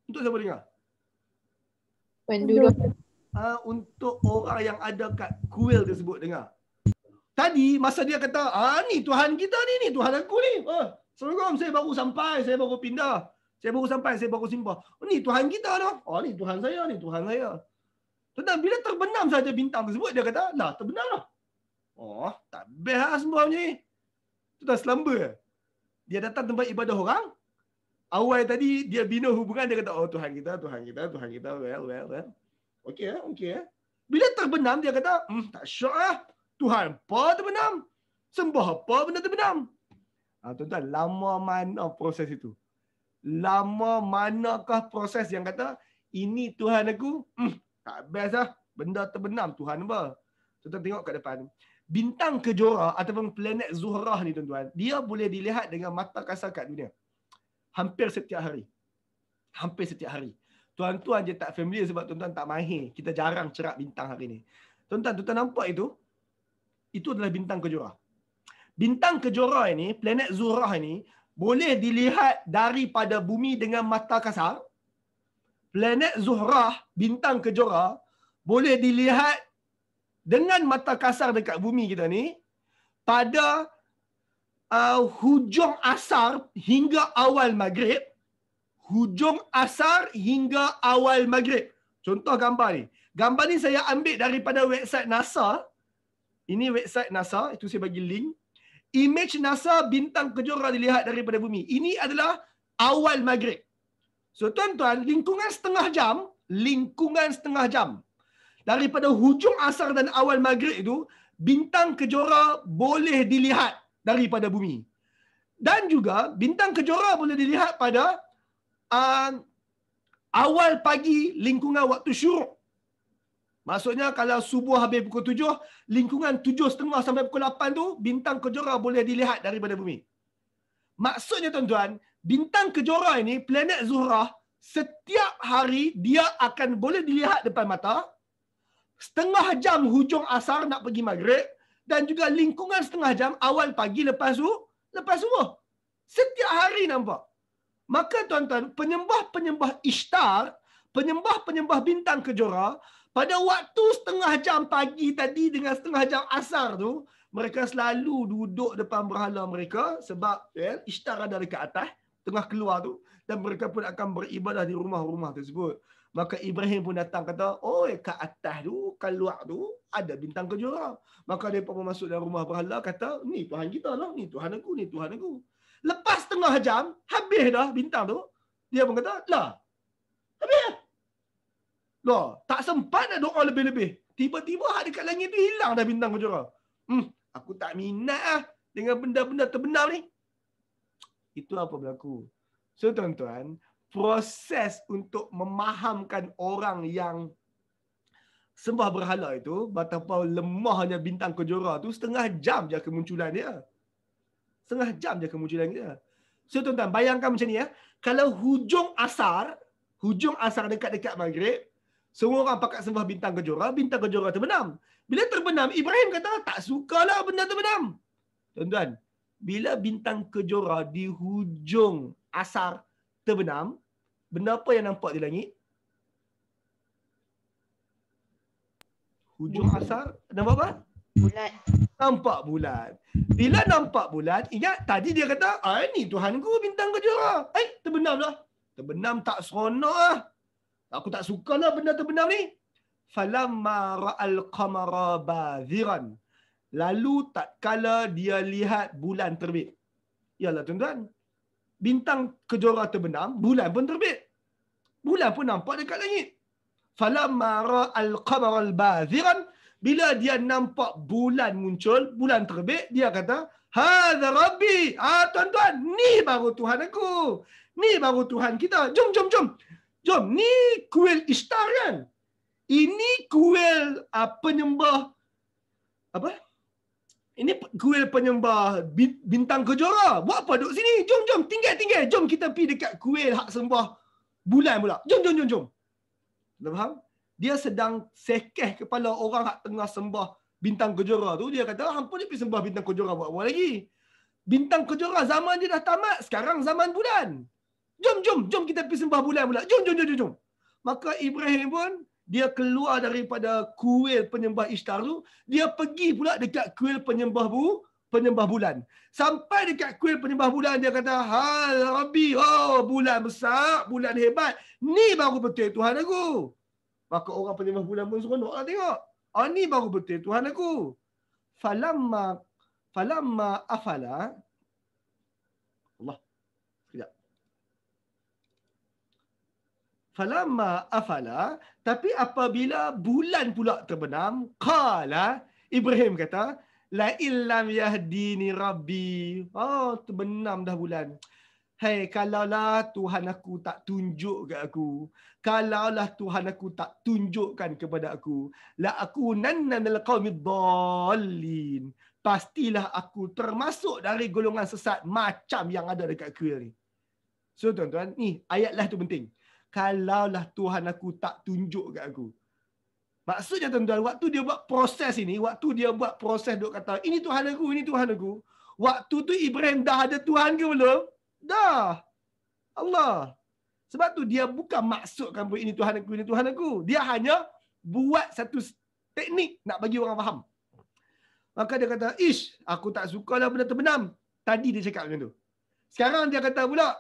Untuk siapa dengar? Untuk orang yang ada kat kuil tersebut dengar. Tadi masa dia kata, ni Tuhan kita ni Tuhan aku ni. Assalamualaikum, saya baru sampai, saya baru pindah. Saya baru sampai, saya baru simpah. Ni Tuhan kita dah. Ni Tuhan saya, ni Tuhan saya. Tuan-tuan, bila terbenam saja bintang tersebut, dia kata, lah terbenam lah. Tak best lah semua macam ni. Tuan-tuan, selamba. Dia datang tempat ibadah orang. Awal tadi, dia bina hubungan, dia kata, Tuhan kita, Tuhan kita, Tuhan kita. Well. Okey. Bila terbenam, dia kata, tak syok lah. Tuhan apa terbenam? Sembah apa benda terbenam? Tuan-tuan, lama mana proses itu? Lama manakah proses yang kata, ini Tuhan aku? Tak best lah. Benda terbenam. Tuhan apa? Tuan-tuan tengok kat depan. Bintang kejora ataupun planet Zuhrah ni tuan-tuan, dia boleh dilihat dengan mata kasar kat dunia. Hampir setiap hari. Tuan-tuan je tak familiar sebab tuan-tuan tak mahir. Kita jarang cerak bintang hari ni. Tuan-tuan nampak itu? Itu adalah bintang kejora. Bintang kejora ini, planet Zuhrah ini, boleh dilihat daripada bumi dengan mata kasar. Planet Zuhrah, bintang kejora, boleh dilihat dengan mata kasar dekat bumi kita ni pada hujung asar hingga awal maghrib. Hujung asar hingga awal maghrib. Contoh gambar ni. Gambar ni saya ambil daripada website NASA. Ini website NASA, itu saya bagi link. Image NASA bintang kejora dilihat daripada bumi. Ini adalah awal maghrib. So tuan-tuan, lingkungan setengah jam daripada hujung asar dan awal maghrib itu, bintang kejora boleh dilihat daripada bumi. Dan juga bintang kejora boleh dilihat pada awal pagi lingkungan waktu syuruk. Maksudnya kalau subuh habis pukul 7, lingkungan 7.30 sampai pukul 8 tu, bintang kejora boleh dilihat daripada bumi. Maksudnya tuan-tuan, bintang kejora ini, planet Zuhrah, setiap hari dia akan boleh dilihat depan mata, setengah jam hujung asar nak pergi maghrib, dan juga lingkungan setengah jam awal pagi lepas subuh. Setiap hari nampak. Maka tuan-tuan, penyembah-penyembah Ishtar, penyembah-penyembah bintang kejora, pada waktu setengah jam pagi tadi dengan setengah jam asar tu, mereka selalu duduk depan berhala mereka sebab Ishtar ada dekat atas, tengah keluar tu, dan mereka pun akan beribadah di rumah-rumah tersebut. Maka Ibrahim pun datang kata, oh kat atas tu, kat luar tu, ada bintang kejora. Maka mereka pun masuk dalam rumah berhala, kata, ni Tuhan kita lah, ni Tuhan aku, ni Tuhan aku. Lepas setengah jam, habis dah bintang tu, dia pun kata, lah, habis. Loh, tak sempat nak doa lebih-lebih. Tiba-tiba dekat langit tu hilang dah bintang kejora. Aku tak minat lah dengan benda-benda terbenam ni. Itu apa berlaku. So tuan-tuan, proses untuk memahamkan orang yang sembah berhala itu, betapa lemahnya bintang kejora tu, setengah jam je kemunculan dia. Setengah jam je kemunculan dia. So tuan-tuan, bayangkan macam ni ya. Kalau hujung asar dekat-dekat maghrib, semua orang pakat sembah bintang kejora terbenam. Bila terbenam, Ibrahim kata, tak sukalah benda terbenam. Tuan-tuan, bila bintang kejora di hujung asar terbenam, benda apa yang nampak di langit? Hujung asar, nampak apa? Bulan. Nampak bulan. Bila nampak bulan, ingat tadi dia kata, ni Tuhanku bintang kejora. Terbenam lah. Terbenam tak seronok lah. Aku tak sukalah benda terbenam ni. Falamma ra'al qamara baziran. Lalu tak kala dia lihat bulan terbit. Yalah tuan-tuan. Bintang kejora terbenam, bulan pun terbit. Bulan pun nampak dekat langit. Falamma ra'al qamara baziran. Bila dia nampak bulan muncul, bulan terbit, dia kata, hadza rabbi. Tuan-tuan, ni baru Tuhan aku. Ni baru Tuhan kita. Jom, ni kuil Ishtar kan? Ini kuil penyembah apa? Ini kuil penyembah bintang kejora. Buat apa duduk sini? Jom, tinggal. Jom kita pergi dekat kuil hak sembah bulan pula. Jom. Dah faham? Dia sedang sekeh kepala orang hak tengah sembah bintang kejora tu. Dia kata, hampa dia pergi sembah bintang kejora buat apa lagi? Bintang kejora zaman dia dah tamat. Sekarang zaman bulan. Jom kita pergi sembah bulan pula. Jom. Maka Ibrahim pun, dia keluar daripada kuil penyembah Ishtar tu, dia pergi pula dekat kuil penyembah bulan. Sampai dekat kuil penyembah bulan, dia kata, hal Rabbi, bulan besar, bulan hebat. Ni baru betul Tuhan aku. Maka orang penyembah bulan pun seronok lah tengok. Ni baru betul Tuhan aku. Falamma afala. Allah. Sekejap. Falamma afala, tapi apabila bulan pula terbenam, qala, Ibrahim kata, la illam yahdini rabbi. Terbenam dah bulan. Hai, kalaulah Tuhan aku tak tunjuk ke aku, kalaulah Tuhan aku tak tunjukkan kepada aku, la akunanna minal qaumid dallin. Pastilah aku termasuk dari golongan sesat macam yang ada dekat kuil ni. So tuan-tuan, ni ayatlah tu penting. Kalaulah Tuhan aku tak tunjuk kat aku. Maksudnya tuan-tuan, waktu dia buat proses ini, waktu dia buat proses duk kata, ini Tuhan aku, ini Tuhan aku. Waktu tu Ibrahim dah ada Tuhan ke belum? Dah. Allah. Sebab tu dia bukan maksudkan pun ini Tuhan aku, ini Tuhan aku. Dia hanya buat satu teknik nak bagi orang faham. Maka dia kata, aku tak sukalah benda terbenam. Tadi dia cakap macam tu. Sekarang dia kata pula,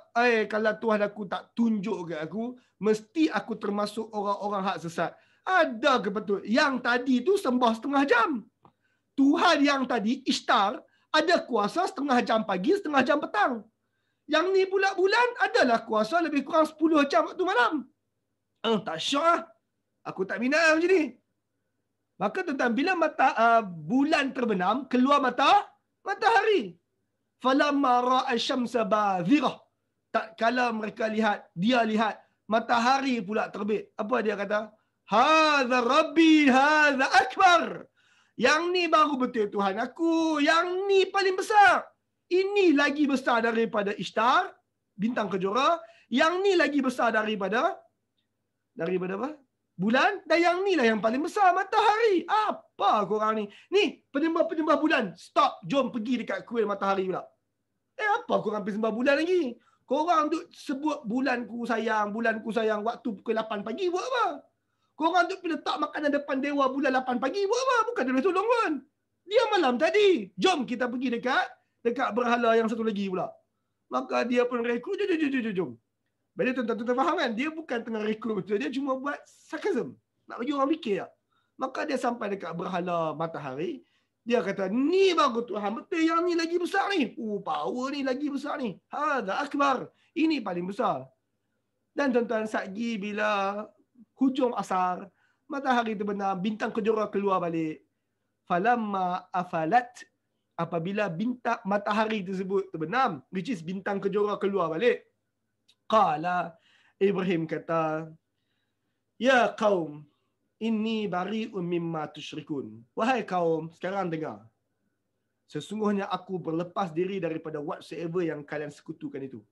kalau Tuhan aku tak tunjuk ke aku, mesti aku termasuk orang-orang hak sesat. Ada ke betul? Yang tadi tu sembah setengah jam. Tuhan yang tadi, Ishtar, ada kuasa setengah jam pagi, setengah jam petang. Yang ni pula bulan adalah kuasa lebih kurang 10 jam waktu malam. Tak syok lah. Aku tak minat macam ni. Maka tuan-tuan, bila bulan terbenam, keluar matahari. Falamma ra'a syamsa bazirah. Tak kala mereka lihat, dia lihat matahari pula terbit. Apa dia kata? Hadza rabbi, hadza akbar. Yang ni baru betul Tuhan aku. Yang ni paling besar. Ini lagi besar daripada Ishtar, bintang kejora. Yang ni lagi besar daripada apa? Bulan. Dan yang ni lah yang paling besar, matahari. Apa korang ni? Ni, penyembah-penyembah bulan. Stop, jom pergi dekat kuil matahari pula. Apa korang pergi sembah bulan lagi? Korang duk sebut bulanku sayang, waktu pukul 8 pagi buat apa? Korang duk pergi letak makanan depan dewa bulan 8 pagi buat apa? Bukan dia boleh tolong kan? Dia malam tadi. Jom kita pergi dekat berhala yang satu lagi pula. Maka dia pun rekrut, jom. Bila tuan-tuan faham kan? Dia bukan tengah rekrut betul. Dia cuma buat sarkasm. Nak bagi orang fikir. Maka dia sampai dekat berhala matahari. Dia kata, ni bagus Tuhan. Betul yang ni lagi besar ni. Power ni lagi besar ni. Hadza akbar. Ini paling besar. Dan tuan-tuan, satgi bila hujung asar, matahari terbenam, bintang kejora keluar balik. Falamma afalat. Apabila bintang matahari tersebut terbenam, which is bintang kejora keluar balik. Qala, Ibrahim kata, ya qaum, inni bari'un mimma tusyrikun. Wahai kaum, sekarang dengar. Sesungguhnya aku berlepas diri daripada whatsoever yang kalian sekutukan itu.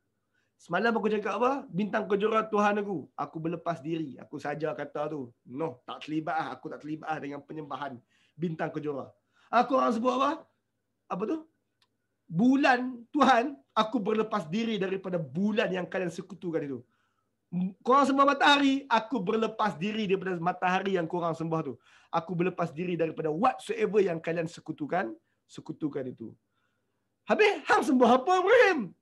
Semalam aku cakap apa? Bintang kejora Tuhan aku. Aku berlepas diri. Aku saja kata tu. No, tak terlibat lah. Aku tak terlibat dengan penyembahan bintang kejora. Aku orang sebut apa? Apa tu? Bulan Tuhan, aku berlepas diri daripada bulan yang kalian sekutukan itu. Korang sembah matahari, aku berlepas diri daripada matahari yang korang sembah tu. Aku berlepas diri daripada whatsoever yang kalian sekutukan itu. Habis, hang sembah apa Ibrahim?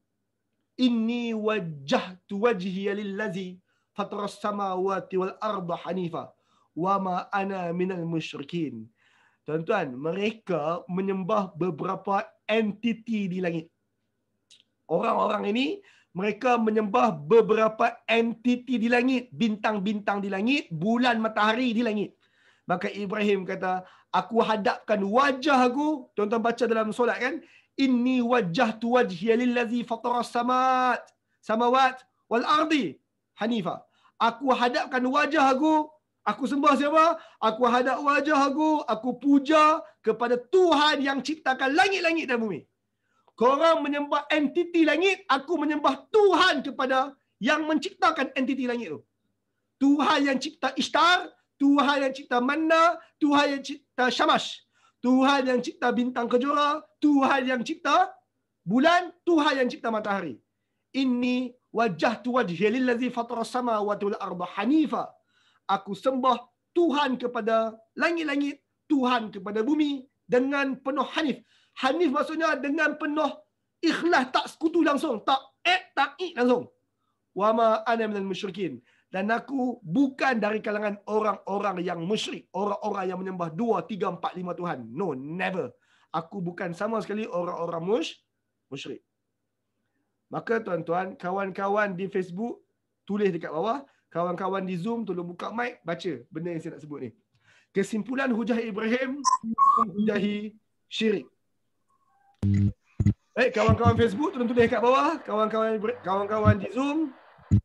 Inni wajjahtu wajhiya lillazi fataras samawati wal arda hanifa wa ma ana minal musyrikin. Tuan-tuan, mereka menyembah beberapa entiti di langit. Orang-orang ini, mereka menyembah beberapa entiti di langit. Bintang-bintang di langit, bulan matahari di langit. Maka Ibrahim kata, aku hadapkan wajah aku. Tuan-tuan baca dalam solat kan? Inni wajjahtu wajhiya lillazi fataras samawat wal ardi hanifa. Aku hadapkan wajah aku. Aku sembah siapa? Aku hadap wajah aku puja kepada Tuhan yang ciptakan langit-langit dan bumi. Korang menyembah entiti langit, aku menyembah Tuhan kepada yang menciptakan entiti langit tu. Tuhan yang cipta Ishtar, Tuhan yang cipta Manna, Tuhan yang cipta Shamash, Tuhan yang cipta bintang kejora, Tuhan yang cipta bulan, Tuhan yang cipta matahari. Inni wajjahtu wajhiya lillazi fataras samawati wal arda hanifa. Aku sembah Tuhan kepada langit-langit, Tuhan kepada bumi dengan penuh hanif. Hanif maksudnya dengan penuh ikhlas, tak sekutu langsung, tak langsung. Wa ma ana minal musyrikin. Dan aku bukan dari kalangan orang-orang yang musyrik, orang-orang yang menyembah 2, 3, 4, 5 Tuhan. No, never. Aku bukan sama sekali orang-orang musyrik. Maka tuan-tuan, kawan-kawan di Facebook tulis dekat bawah. Kawan-kawan di Zoom, tolong buka mic, baca benda yang saya nak sebut ni. Kesimpulan hujah Ibrahim, hujahi syirik. Baik, kawan-kawan Facebook, tolong tulis kat bawah. Kawan-kawan di Zoom,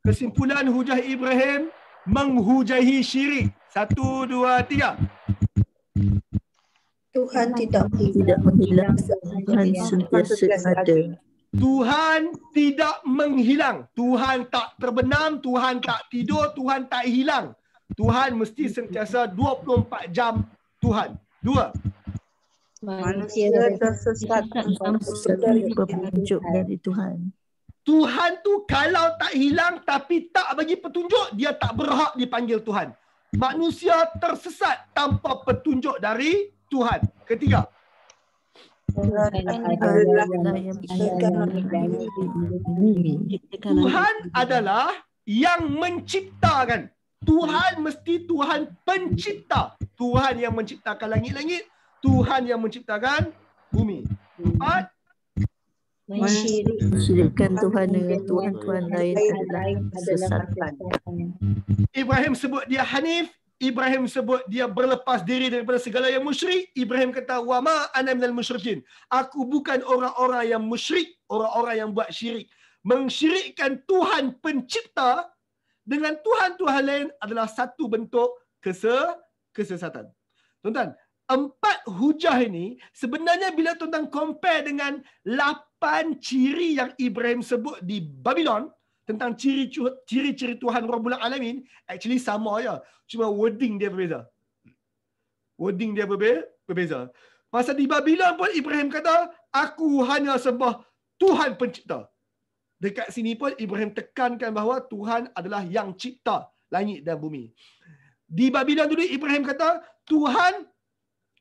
kesimpulan hujah Ibrahim, menghujahi syirik. 1, 2, 3. Tuhan tidak menghilang, Tuhan sentiasa ada. Tuhan tidak menghilang. Tuhan tak terbenam, Tuhan tak tidur, Tuhan tak hilang. Tuhan mesti sentiasa 24 jam Tuhan. 2. Manusia tersesat tanpa petunjuk dari Tuhan. Tuhan tu kalau tak hilang tapi tak bagi petunjuk, dia tak berhak dipanggil Tuhan. Manusia tersesat tanpa petunjuk dari Tuhan. 3. Tuhan adalah yang menciptakan. Tuhan mesti Tuhan pencipta. Tuhan yang menciptakan langit-langit, Tuhan yang menciptakan bumi. Empat, mensyirikkan Tuhan dengan Tuhan-Tuhan lain adalah kesesatan. Ibrahim sebut dia Hanif, Ibrahim sebut dia berlepas diri daripada segala yang musyrik. Ibrahim kata, wa ma ana minal musyrikin. Aku bukan orang-orang yang musyrik, orang-orang yang buat syirik. Mensyirikkan Tuhan pencipta dengan Tuhan-Tuhan lain adalah satu bentuk kesesatan. Tuan-tuan, 4 hujah ini sebenarnya bila tuan-tuan compare dengan 8 ciri yang Ibrahim sebut di Babylon tentang ciri-ciri Tuhan Rabbul Alamin, actually sama je. Cuma wording dia berbeza. Wording dia berbeza. Pasal di Babylon pun Ibrahim kata, aku hanya sembah Tuhan pencipta. Dekat sini pun Ibrahim tekankan bahawa Tuhan adalah yang cipta langit dan bumi. Di Babylon dulu Ibrahim kata, Tuhan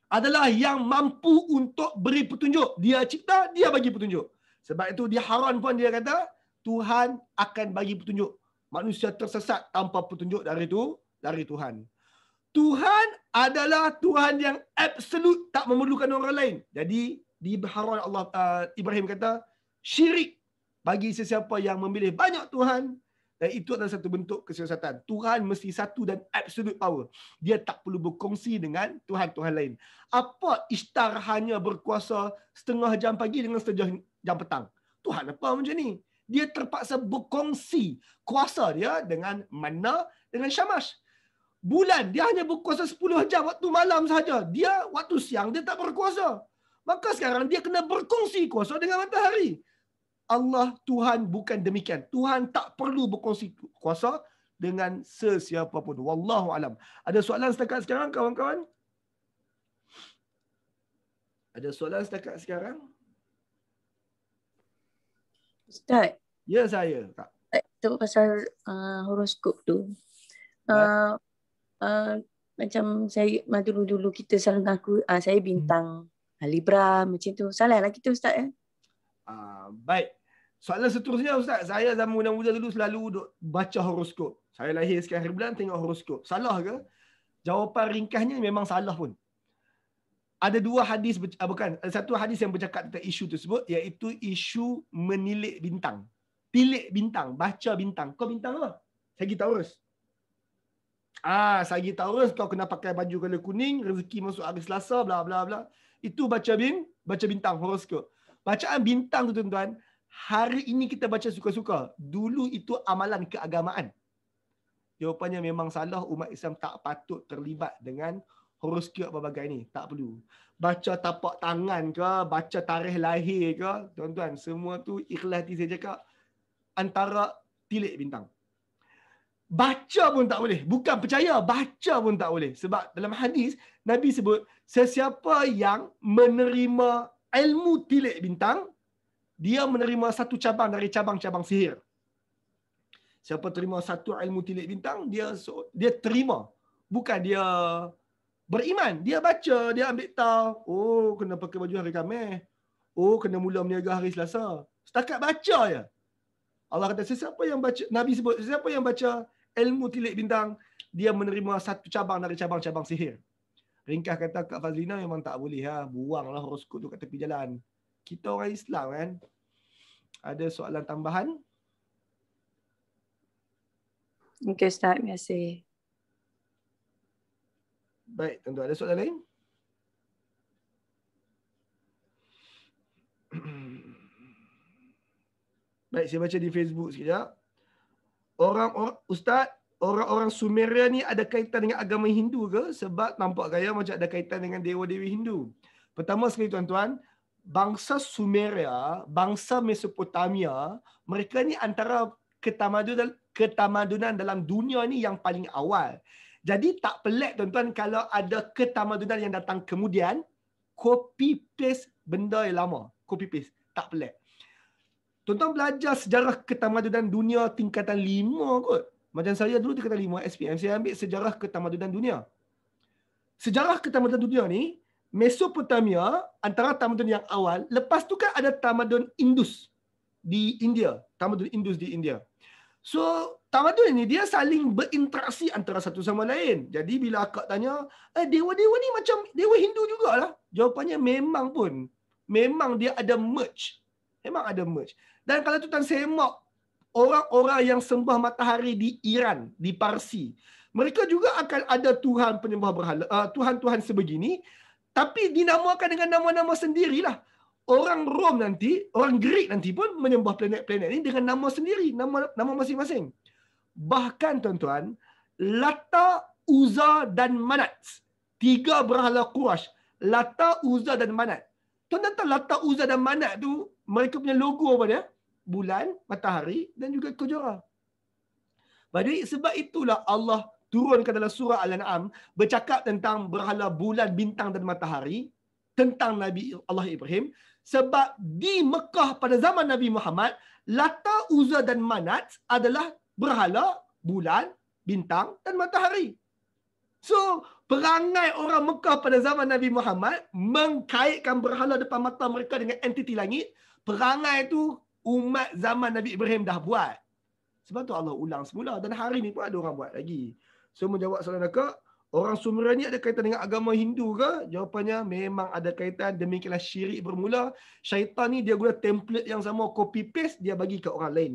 adalah yang mampu untuk beri petunjuk. Dia cipta, dia bagi petunjuk. Sebab itu di Haran pun dia kata, Tuhan akan bagi petunjuk. Manusia tersesat tanpa petunjuk dari Tuhan. Tuhan adalah Tuhan yang absolut, tak memerlukan orang lain. Jadi di Haran Ibrahim kata, syirik bagi sesiapa yang memilih banyak Tuhan, dan itu adalah satu bentuk kesesatan. Tuhan mesti satu dan absolute power. Dia tak perlu berkongsi dengan Tuhan-Tuhan lain. Apa Ishtar hanya berkuasa setengah jam pagi dengan setengah jam petang? Tuhan apa macam ni? Dia terpaksa berkongsi kuasa dia dengan Manna, dengan Syamash. Bulan, dia hanya berkuasa 10 jam waktu malam sahaja. Dia waktu siang, dia tak berkuasa. Maka sekarang dia kena berkongsi kuasa dengan matahari. Allah, Tuhan bukan demikian. Tuhan tak perlu berkongsi kuasa dengan sesiapa pun. Wallahu alam. Ada soalan setakat sekarang, kawan-kawan? Ada soalan setakat sekarang? Ustaz. Ya, saya. Tak. Itu pasal horoskop tu. Macam saya dulu-dulu kita selalu ngaku saya bintang Libra macam tu. Salah lah kita Ustaz ya? Baik. Soalan seterusnya Ustaz, saya zaman muda-muda dulu selalu baca horoskop. Saya lahir sekian hari bulan tengok horoskop. Salah ke? Jawapan ringkasnya memang salah pun. Ada 2 hadis, ada satu hadis yang bercakap tentang isu tersebut, iaitu isu menilik bintang. Tilik bintang, baca bintang. Kau bintang apa? Sagittarius. Sagittarius, kau kena pakai baju color kuning, rezeki masuk hari Selasa, bla bla bla. Itu baca bintang, horoskop. Bacaan bintang tu tuan-tuan, hari ini kita baca suka-suka. Dulu itu amalan keagamaan. Jawapannya memang salah. Umat Islam tak patut terlibat dengan horoskop berbagai ni. Tak perlu. Baca tapak tangan ke, baca tarikh lahir ke, tuan-tuan, semua tu ikhlas hati saya cakap, antara tilik bintang. Baca pun tak boleh. Bukan percaya, baca pun tak boleh. Sebab dalam hadis, Nabi sebut, sesiapa yang menerima ilmu tilik bintang, dia menerima satu cabang dari cabang-cabang sihir. Siapa terima satu ilmu tilik bintang, dia terima. Bukan dia beriman. Dia baca, dia ambil tahu. Oh, kena pakai baju hari Khamis. Oh, kena mula berniaga hari Selasa. Setakat baca je. Allah kata, sesiapa yang baca, Nabi sebut, sesiapa yang baca ilmu tilik bintang, dia menerima satu cabang dari cabang-cabang sihir. Ringkas kata Kak Fazlina memang tak boleh. Buanglah horoskop tu kat tepi jalan. Kita orang Islam kan. Ada soalan tambahan? Okey Ustaz, terima kasih. Baik, tentu ada soalan lain? Baik, saya baca di Facebook sekejap. Ustaz, orang-orang Sumeria ni ada kaitan dengan agama Hindu ke? Sebab nampak gaya macam ada kaitan dengan dewa-dewi Hindu. Pertama sekali tuan-tuan, bangsa Sumeria, bangsa Mesopotamia, mereka ni antara ketamadunan dalam dunia ni yang paling awal. Jadi tak pelik tuan-tuan kalau ada ketamadunan yang datang kemudian, copy paste benda yang lama. Copy paste. Tak pelik. Tuan-tuan belajar sejarah ketamadunan dunia tingkatan 5 kot. Macam saya dulu tingkatan 5 SPM, saya ambil sejarah ketamadunan dunia. Sejarah ketamadunan dunia ni, Mesopotamia antara tamadun yang awal. Lepas tu kan ada tamadun Indus di India. Tamadun Indus di India. So, tamadun ini dia saling berinteraksi antara satu sama lain. Jadi bila akak tanya, dewa-dewa ni macam dewa Hindu jugalah. Jawapannya memang pun. Memang dia ada merge. Memang ada merge. Dan kalau tuan semak orang-orang yang sembah matahari di Iran, di Parsi, mereka juga akan ada Tuhan penyembah berhala, Tuhan-Tuhan sebegini, tapi dinamakan dengan nama-nama sendirilah. Orang Rom nanti, orang Greek nanti pun menyembah planet-planet ini dengan nama sendiri, nama masing-masing. Bahkan tuan-tuan, Lata, Uzza dan Manat, 3 berhala Quraisy, Lata, Uzza dan Manat. Tuan-tuan tahu Lata, Uzza dan Manat tu, mereka punya logo apa dia? Bulan, matahari dan juga kejora. Jadi sebab itulah Allah turunkan dalam surah Al-An'am bercakap tentang berhala bulan, bintang dan matahari, tentang Nabi Allah Ibrahim. Sebab di Mekah pada zaman Nabi Muhammad, Lata, Uzza dan Manat adalah berhala bulan, bintang dan matahari. So, perangai orang Mekah pada zaman Nabi Muhammad mengkaitkan berhala depan mata mereka dengan entiti langit. Perangai itu umat zaman Nabi Ibrahim dah buat. Sebab tu Allah ulang semula. Dan hari ni pun ada orang buat lagi. So, menjawab soalan akak, orang Sumeria ni ada kaitan dengan agama Hindu ke? Jawapannya memang ada kaitan. Demikianlah syirik bermula. Syaitan ni dia guna template yang sama, copy paste, dia bagi ke orang lain.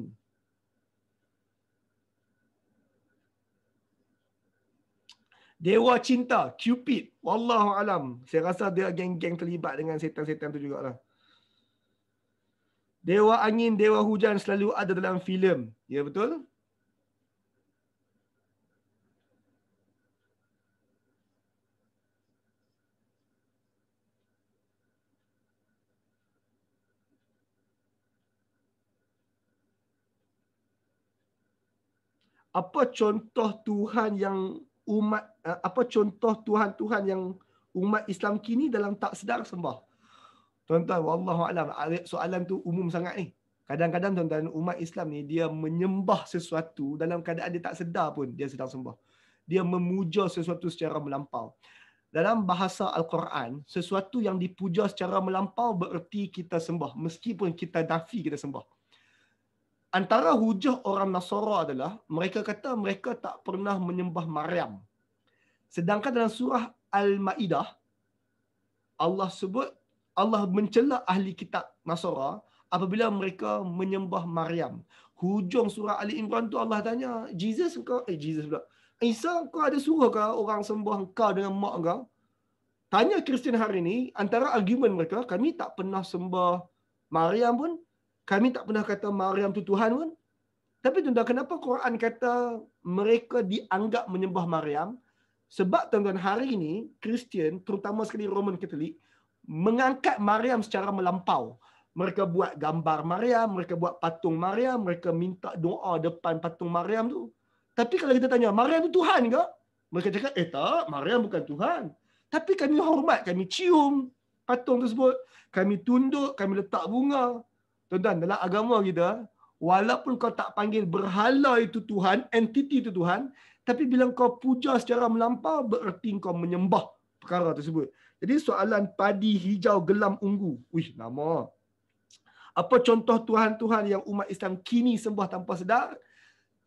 Dewa cinta, Cupid. Wallahu alam. Saya rasa dia geng-geng terlibat dengan setan-setan tu jugalah. Dewa angin, dewa hujan selalu ada dalam filem. Ya betul? Apa contoh Tuhan yang Tuhan-Tuhan yang umat Islam kini dalam tak sedar sembah? Tuan-tuan, wallahu alam, soalan tu umum sangat ni. Kadang-kadang tuan-tuan, umat Islam ni dia menyembah sesuatu dalam keadaan dia tak sedar pun dia sedang sembah. Dia memuja sesuatu secara melampau. Dalam bahasa Al-Quran, sesuatu yang dipuja secara melampau bererti kita sembah, meskipun kita nafi kita sembah. Antara hujah orang Nasara adalah mereka kata mereka tak pernah menyembah Maryam. Sedangkan dalam surah Al-Maidah, Allah mencela ahli kitab Nasara apabila mereka menyembah Maryam. Hujung surah Ali Imran tu Allah tanya, Jesus pula. Isa, kau ada suruh ke orang sembah engkau dengan mak engkau? Tanya Kristian hari ni, antara argumen mereka, kami tak pernah sembah Maryam pun, kami tak pernah kata Maryam tu Tuhan pun. Tapi tuan-tuan, kenapa Quran kata mereka dianggap menyembah Maryam? Sebab tuan-tuan, hari ini Kristian, terutama sekali Roman Katolik, mengangkat Maryam secara melampau. Mereka buat gambar Maryam, mereka buat patung Maryam, mereka minta doa depan patung Maryam tu. Tapi kalau kita tanya, Maryam tu Tuhan ke? Mereka cakap, tak, Maryam bukan Tuhan. Tapi kami hormat, kami cium patung tersebut, kami tunduk, kami letak bunga. Tuan-tuan, dalam agama kita, walaupun kau tak panggil berhala itu Tuhan, entiti itu Tuhan, tapi bila kau puja secara melampau, bererti kau menyembah perkara tersebut. Jadi soalan padi hijau gelam ungu. Nama. Apa contoh Tuhan-Tuhan yang umat Islam kini sembah tanpa sedar?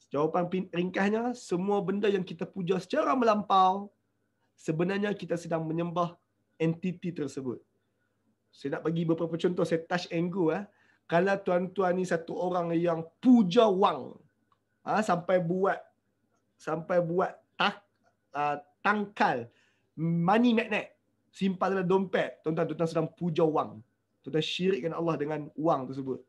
Jawapan ringkasnya, semua benda yang kita puja secara melampau, sebenarnya kita sedang menyembah entiti tersebut. Saya nak bagi beberapa contoh, saya touch and go. Kalau tuan-tuan ni satu orang yang puja wang, sampai buat tangkal, money magnet, simpan dalam dompet, tuan-tuan sedang puja wang. Tuan-tuan syirikkan Allah dengan wang tersebut.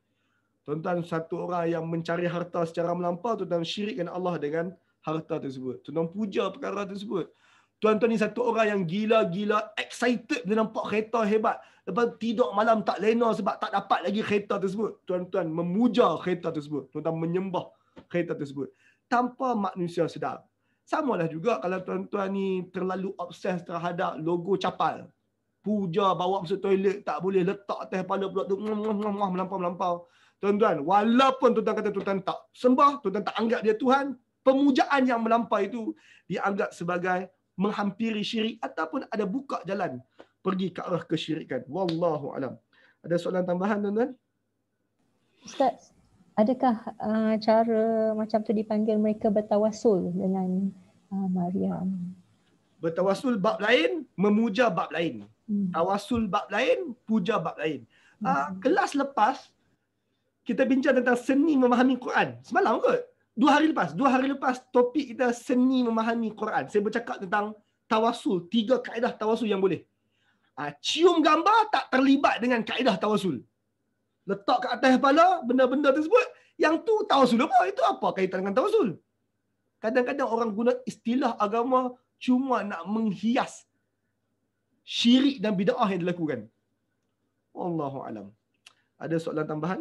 Tuan-tuan satu orang yang mencari harta secara melampau, tuan-tuan syirikkan Allah dengan harta tersebut. Tuan-tuan puja perkara tersebut. Tuan-tuan ni satu orang yang gila-gila excited dia nampak kereta hebat. Lepas tidur malam tak lena sebab tak dapat lagi kereta tersebut. Tuan-tuan memuja kereta tersebut. Tuan-tuan menyembah kereta tersebut. Tanpa manusia sedar. Samalah juga kalau tuan-tuan ni terlalu obses terhadap logo capal. Puja bawa masuk toilet tak boleh letak atas kepala pula tu melampau-melampau. Tuan-tuan, walaupun tuan-tuan kata tuan-tuan tak sembah, tuan-tuan tak anggap dia Tuhan, pemujaan yang melampau itu dianggap sebagai menghampiri syirik ataupun ada buka jalan pergi ke arah kesyirikan. Wallahu alam. Ada soalan tambahan tuan-tuan? Ustaz, adakah cara macam tu dipanggil mereka bertawasul dengan Maryam? Bertawasul bab lain, memuja bab lain. Tawasul bab lain, puja bab lain. Kelas lepas kita bincang tentang seni memahami Quran. Semalam kot. 2 hari lepas topik kita seni memahami Quran. Saya bercakap tentang tawasul, 3 kaedah tawasul yang boleh. Cium gambar tak terlibat dengan kaedah tawasul. Letak ke atas kepala benda-benda tersebut, yang tu tawasul apa? Itu apa kaitan dengan tawasul? Kadang-kadang orang guna istilah agama cuma nak menghias syirik dan bid'ah yang dilakukan. Wallahu alam. Ada soalan tambahan?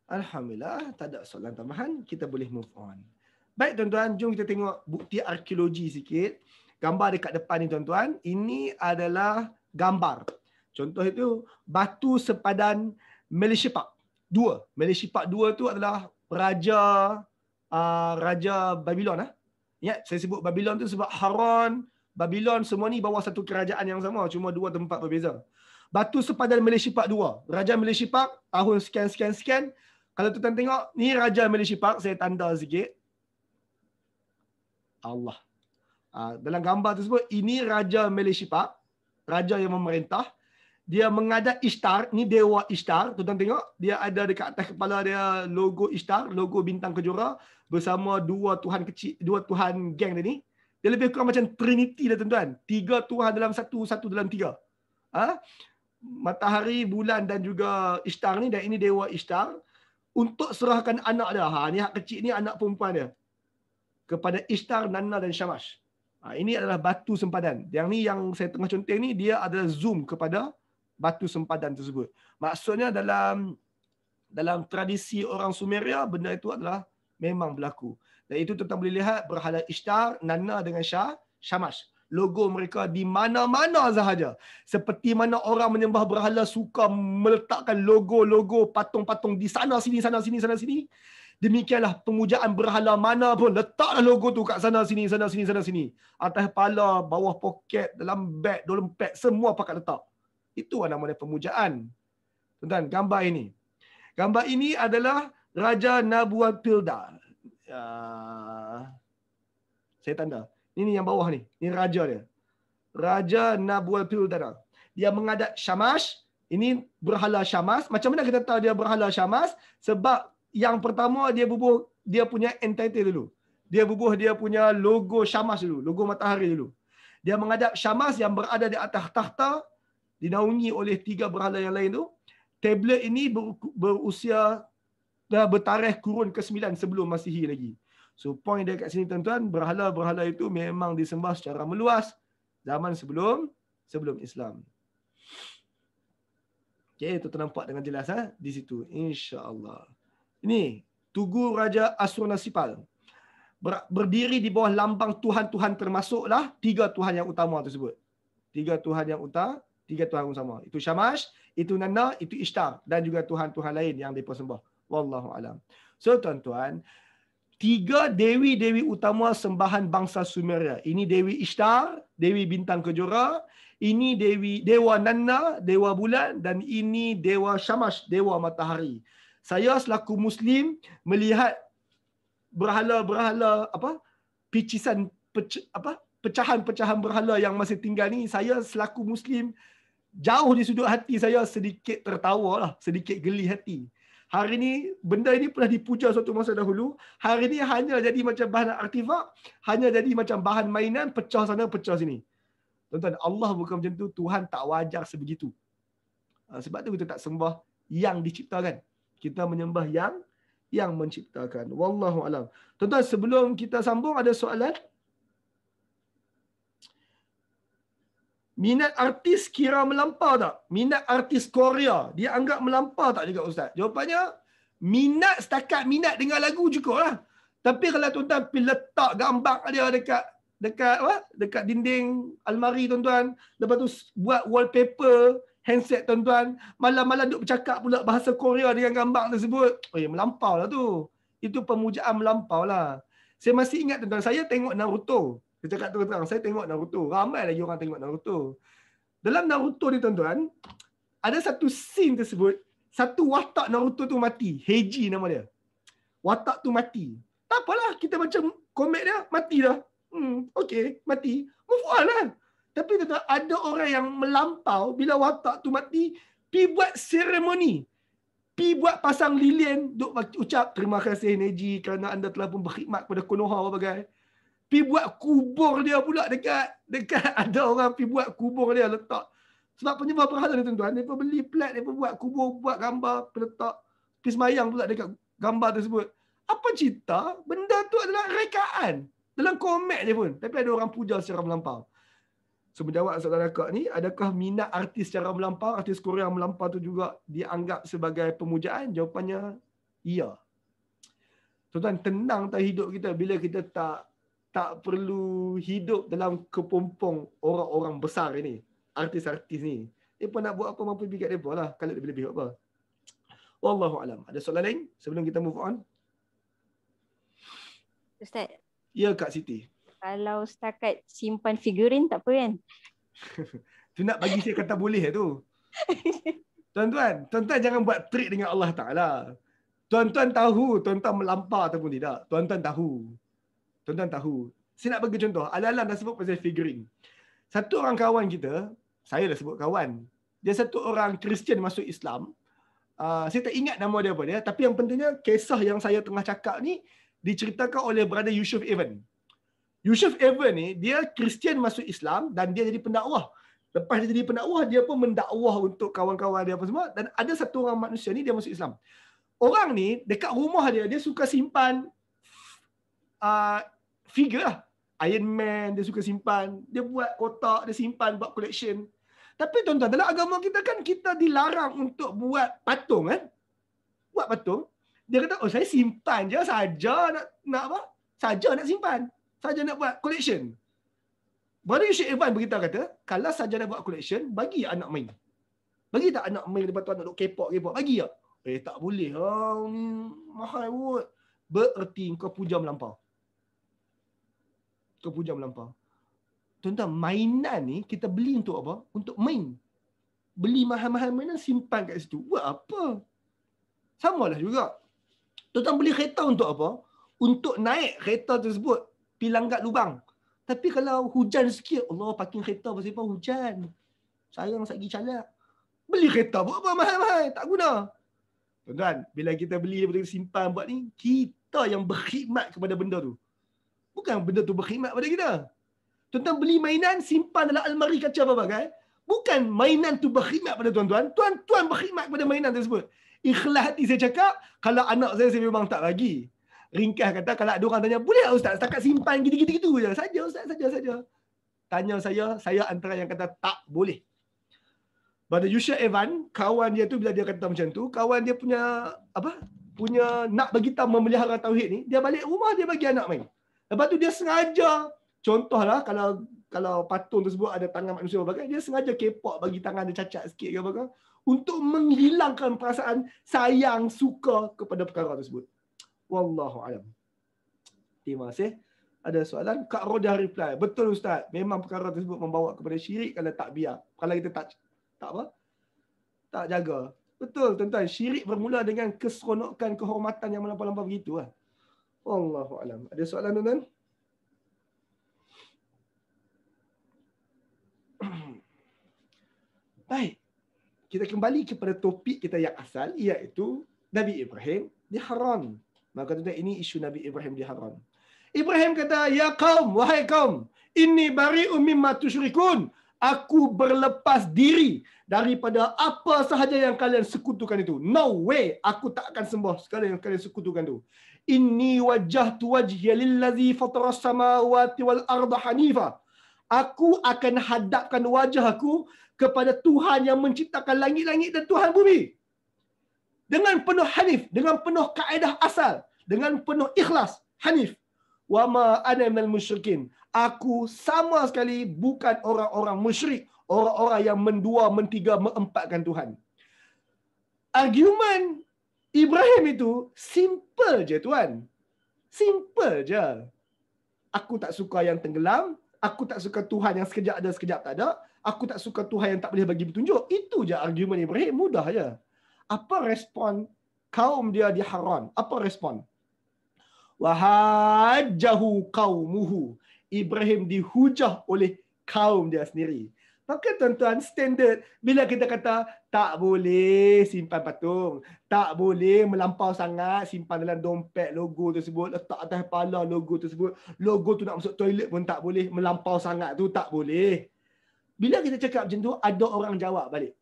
Alhamdulillah, tak ada soalan tambahan. Kita boleh move on. Baik tuan-tuan, jom kita tengok bukti arkeologi sikit. Gambar dekat depan ni tuan-tuan. Ini adalah gambar. Contoh itu, batu sepadan Melishipak II. Melishipak II tu adalah Raja Babylon. Ya, saya sebut Babylon tu sebab Haran, Babylon semua ni bawah satu kerajaan yang sama. Cuma 2 tempat berbeza. Batu sepadan Melishipak II. Raja Melishipak tahun sekian. Kalau tuan-tuan tengok, ni Raja Melishipak. Saya tanda sikit. Allah. Dalam gambar tersebut, ini Raja Melishipak, raja yang memerintah. Dia menghadap Ishtar, ni dewa Ishtar. Tuan-tuan tengok, dia ada dekat atas kepala dia logo Ishtar, logo bintang kejora bersama 2 tuhan kecil, 2 tuhan geng dia ni. Dia lebih kurang macam Trinity dah tuan-tuan. 3 tuhan dalam satu dalam 3. Matahari, bulan dan juga Ishtar ni, dan ini dewa Ishtar untuk serahkan anak dia. Ni hak kecil ni anak perempuan dia. Kepada Ishtar, Nanna dan Shamash. Ini adalah batu sempadan. Yang ni yang saya tengah conteng ni, dia adalah zoom kepada batu sempadan tersebut. Maksudnya dalam tradisi orang Sumeria, benda itu adalah memang berlaku. Dan itu tuan boleh lihat berhala Ishtar, Nanna dengan Shamash. Logo mereka di mana-mana sahaja. Seperti mana orang menyembah berhala suka meletakkan logo-logo patung-patung di sana sini. Demikianlah pemujaan berhala mana pun, letaklah logo tu kat sana sini. Atas kepala, bawah poket, dalam beg, dompet, semua pakat letak. Itu namanya pemujaan. Tuan-tuan, gambar ini. Gambar ini adalah Raja Nabualpilda. Saya tanda. Ini yang bawah ni. Ini raja dia. Raja Nabualpilda. Dia menghadap Shamash. Ini berhala Shamash. Macam mana kita tahu dia berhala Shamash? Sebab yang pertama dia punya entity dulu. Dia bubuh dia punya logo Shamash dulu, logo matahari dulu. Dia menghadap Shamash yang berada di atas takhta, dinaungi oleh 3 berhala yang lain tu. Tablet ini berusia bertarikh kurun ke-9 sebelum Masihi lagi. So point dia kat sini tuan-tuan, berhala-berhala itu memang disembah secara meluas zaman sebelum Islam. Okey, itu ternampak dengan jelas di situ, insya-Allah. Ini Tugu Raja Ashurnasirpal. Berdiri di bawah lambang tuhan-tuhan, termasuklah 3 tuhan yang utama tersebut. 3 tuhan yang utama. Itu Shamash, itu Nanna, itu Ishtar dan juga tuhan-tuhan lain yang mereka sembah. Wallahu alam. So tuan-tuan, 3 dewi-dewi utama sembahan bangsa Sumeria. Ini Dewi Ishtar, Dewi Bintang Kejora. Ini Dewa Nanna, Dewa Bulan. Dan ini Dewa Shamash, Dewa Matahari. Saya selaku Muslim melihat berhala-berhala pecahan-pecahan berhala yang masih tinggal ni, saya selaku Muslim jauh di sudut hati saya sedikit tertawa lah, sedikit geli hati. Hari ni benda ini pernah dipuja suatu masa dahulu. Hari ni hanya jadi macam bahan artifak, hanya jadi macam bahan mainan, pecah sana pecah sini. Tuan-tuan, Allah bukan macam tu. Tuhan tak wajar sebegitu. Sebab tu kita tak sembah yang diciptakan. Kita menyembah yang menciptakan. Wallahu alam. Tuan-tuan, sebelum kita sambung, ada soalan? Minat artis kira melampau tak? Minat artis Korea, dia anggap melampau tak juga Ustaz? Jawapannya, minat setakat minat dengar lagu cukup lah. Tapi kalau tuan-tuan pergi letak gambar dia dekat dinding almari tuan-tuan, lepas tu buat wallpaper handset tuan-tuan, malam-malam duk bercakap pula bahasa Korea dengan gambar tersebut, melampau lah tu. itu pemujaan melampau lah. Saya masih ingat tuan-tuan, saya tengok Naruto. Saya cakap terang, saya tengok Naruto. Ramai lagi orang tengok Naruto. Dalam Naruto ni tuan-tuan, ada satu scene tersebut, satu watak Naruto tu mati. Heiji nama dia. Watak tu mati. Tak apalah, kita macam komik dia, mati dah. Okay, mati. Move on lah. Tapi tuan-tuan, ada orang yang melampau bila watak tu mati, pi buat seremoni. Pi buat pasang lilin, duk ucap terima kasih Neji kerana anda telah pun berkhidmat kepada Konoha apa bagai. Pi buat kubur dia pula dekat ada orang pi buat kubur dia letak. Sebab penyembah berhala ni tuan-tuan, dia beli plat, dia buat kubur, buat gambar, letak, pi semayang pula dekat gambar tersebut. Apa cerita? Benda tu adalah rekaan. Dalam komik je pun. Tapi ada orang puja secara melampau. So menjawab soalan akak ni, adakah minat artis secara melampau, artis Korea melampau tu juga dianggap sebagai pemujaan? Jawapannya, ya. Tuan-tuan, tenang tak hidup kita bila kita tak perlu hidup dalam kepompong orang-orang besar ini. Artis-artis ni. Dia pun nak buat apa mampu pergi kat mereka lah. Kalau lebih-lebih apa. Wallahu'alam. Ada soalan lain sebelum kita move on? Ustaz. Ya Kak Siti. Kalau setakat simpan figurin tak apa kan? Tu nak bagi saya kata boleh tu. Tuan-tuan jangan buat trik dengan Allah Ta'ala. Tuan-tuan tahu tuan-tuan melampau ataupun tidak. Tuan-tuan tahu. Saya nak bagi contoh. Alang-alang dah sebut pasal figurin. Satu orang kawan kita, saya dah sebut kawan. Dia satu orang Kristian masuk Islam. Saya tak ingat nama dia apa dia. Tapi yang pentingnya, kisah yang saya tengah cakap ni, diceritakan oleh brother Yusuf Evan. Yusuf Evan ni, dia Kristian masuk Islam dan dia jadi pendakwah. Lepas dia jadi pendakwah, dia pun mendakwah untuk kawan-kawan dia apa semua. Dan ada satu orang manusia ni, dia masuk Islam. Orang ni, dekat rumah dia suka simpan figure lah. Iron Man, dia suka simpan. Dia buat kotak, dia simpan, buat collection. Tapi tuan-tuan, dalam agama kita kan, kita dilarang untuk buat patung kan? Buat patung. Dia kata, saya simpan je saja nak apa? Saja nak simpan. Saja nak buat collection. Brother Yusuf Evan beritahu kata, kalau saja nak buat collection, bagi anak main. Bagi tak anak main lepas tu anak duk kepok. Bagi tak? Tak boleh. Mahal kot. Bererti kau puja melampau. Tuan-tuan, mainan ni kita beli untuk apa? Untuk main. Beli mahal-mahal mainan, simpan kat situ. Buat apa? Samalah juga. Tuan-tuan beli kereta untuk apa? Untuk naik kereta tersebut, pergi langgat lubang. Tapi kalau hujan sikit, Allah parking kereta pasal apa? Hujan. Sayang sat pergi calak. Beli kereta buat apa mahal-mahal? Tak guna. Tuan-tuan, bila kita beli, kita simpan buat ni, kita yang berkhidmat kepada benda tu. Bukan benda tu berkhidmat pada kita. Tuan-tuan beli mainan, simpan dalam almari kaca apa bagai. Bukan mainan tu berkhidmat pada tuan-tuan. Tuan-tuan berkhidmat kepada mainan tersebut. Ikhlas hati saya cakap, kalau anak saya memang tak bagi. Ringkas kata, kalau ada orang tanya, boleh tak Ustaz? Setakat simpan gitu-gitu je. Saja Ustaz, saja. Tanya saya antara yang kata tak boleh. Pada Yusuf Evan, kawan dia tu bila dia kata macam tu, kawan dia punya nak bagi tahu memelihara tauhid ni, dia balik rumah, dia bagi anak main. Lepas tu dia sengaja, contohlah kalau patung tersebut ada tangan manusia berbagai, dia sengaja kepok bagi tangan dia cacat sikit ke apa, untuk menghilangkan perasaan sayang, suka kepada perkara tersebut. Wallahu alam. Terima kasih. Ada soalan? Kak Roda reply. Betul Ustaz. Memang perkara tersebut membawa kepada syirik kalau tak biar. Kalau kita tak jaga. Betul tuan-tuan. Syirik bermula dengan keseronokan, kehormatan yang melampau-lampau begitu lah. Wallahu alam. Ada soalan tuan-tuan? Baik. Kita kembali kepada topik kita yang asal, iaitu Nabi Ibrahim diharam. Maka tuan-tuan, ini isu Nabi Ibrahim diharam. Ibrahim kata, ya kaum, wahai kaum, inni bari'um mimma tusyrikun. Aku berlepas diri daripada apa sahaja yang kalian sekutukan itu. No way, aku tak akan sembah segala yang kalian sekutukan itu. Inni wajjahtu wajhiya lillazi fataras samawati wal arda hanifa. Aku akan hadapkan wajahku kepada Tuhan yang menciptakan langit-langit dan Tuhan bumi. Dengan penuh hanif, dengan penuh kaedah asal, dengan penuh ikhlas, hanif. Wa ma ana minal musyrikin. Aku sama sekali bukan orang-orang musyrik, orang-orang yang mendua, mentiga, meempatkan Tuhan. Argumen Ibrahim itu simple je tuan. Simple je. Aku tak suka yang tenggelam. Aku tak suka Tuhan yang sekejap ada, sekejap tak ada. Aku tak suka Tuhan yang tak boleh bagi petunjuk. Itu je argumen Ibrahim. Mudah je. Apa respon kaum dia di Haran? Apa respon? Wahajjahu qaumuhu. Ibrahim dihujah oleh kaum dia sendiri. Maka tuan-tuan, standard bila kita kata tak boleh simpan patung, tak boleh melampau sangat simpan dalam dompet logo tersebut, letak atas kepala logo tersebut, logo tu nak masuk toilet pun tak boleh, melampau sangat tu tak boleh. Bila kita cakap macam tu, ada orang jawab balik.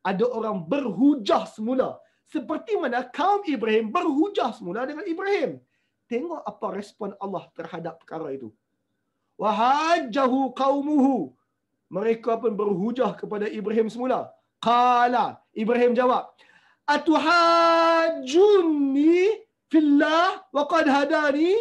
Ada orang berhujah semula. Seperti mana kaum Ibrahim berhujah semula dengan Ibrahim. Tengok apa respon Allah terhadap perkara itu. Wahajjahu qaumuhu. Mereka pun berhujah kepada Ibrahim semula. Qala, Ibrahim jawab, atuhajjuni fillah wa qad hadani?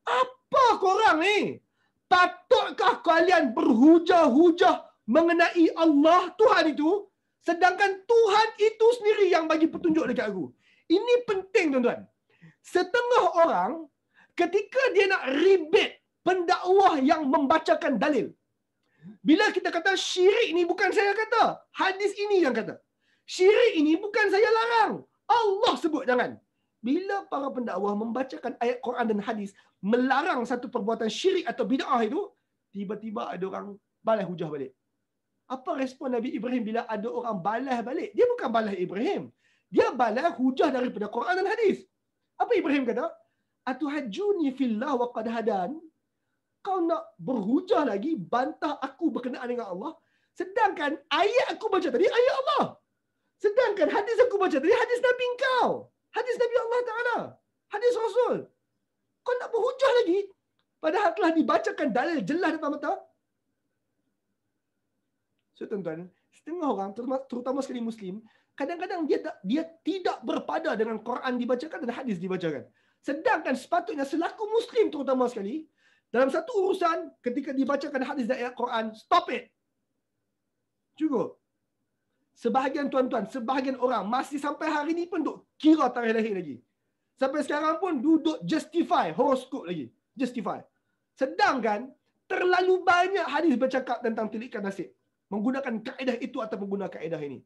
Apa korang ni? Patutkah kalian berhujah-hujah mengenai Allah Tuhan itu, sedangkan Tuhan itu sendiri yang bagi petunjuk dekat aku? Ini penting tuan-tuan. Setengah orang ketika dia nak rebate pendakwah yang membacakan dalil. Bila kita kata syirik ni bukan saya kata, hadis ini yang kata. Syirik ini bukan saya larang, Allah sebut jangan. Bila para pendakwah membacakan ayat Quran dan hadis melarang satu perbuatan syirik atau bid'ah itu, tiba-tiba ada orang balas hujah balik. Apa respon Nabi Ibrahim bila ada orang balas balik? Dia bukan balas Ibrahim. Dia balas hujah daripada Quran dan hadis. Apa Ibrahim kata? Atuhajjuni fillah wa qad hadan? Kau nak berhujah lagi, bantah aku berkenaan dengan Allah, sedangkan ayat aku baca tadi ayat Allah. Sedangkan hadis aku baca tadi hadis Nabi kau. Hadis Nabi Allah Ta'ala. Hadis Rasul. Kau nak berhujah lagi? Padahal telah dibacakan dalil jelas depan mata. So tuan-tuan, setengah orang, terutama sekali Muslim, kadang-kadang dia tidak berpada dengan Quran dibacakan dan hadis dibacakan. Sedangkan sepatutnya selaku Muslim terutama sekali, dalam satu urusan, ketika dibacakan hadis dan ayat Quran, stop it. Cukup. Sebahagian tuan-tuan, sebahagian orang masih sampai hari ni pun duk kira tarikh lahir lagi. Sampai sekarang pun duduk justify horoskop lagi. Justify. Sedangkan terlalu banyak hadis bercakap tentang tilikan nasib. Menggunakan kaedah itu atau menggunakan kaedah ini.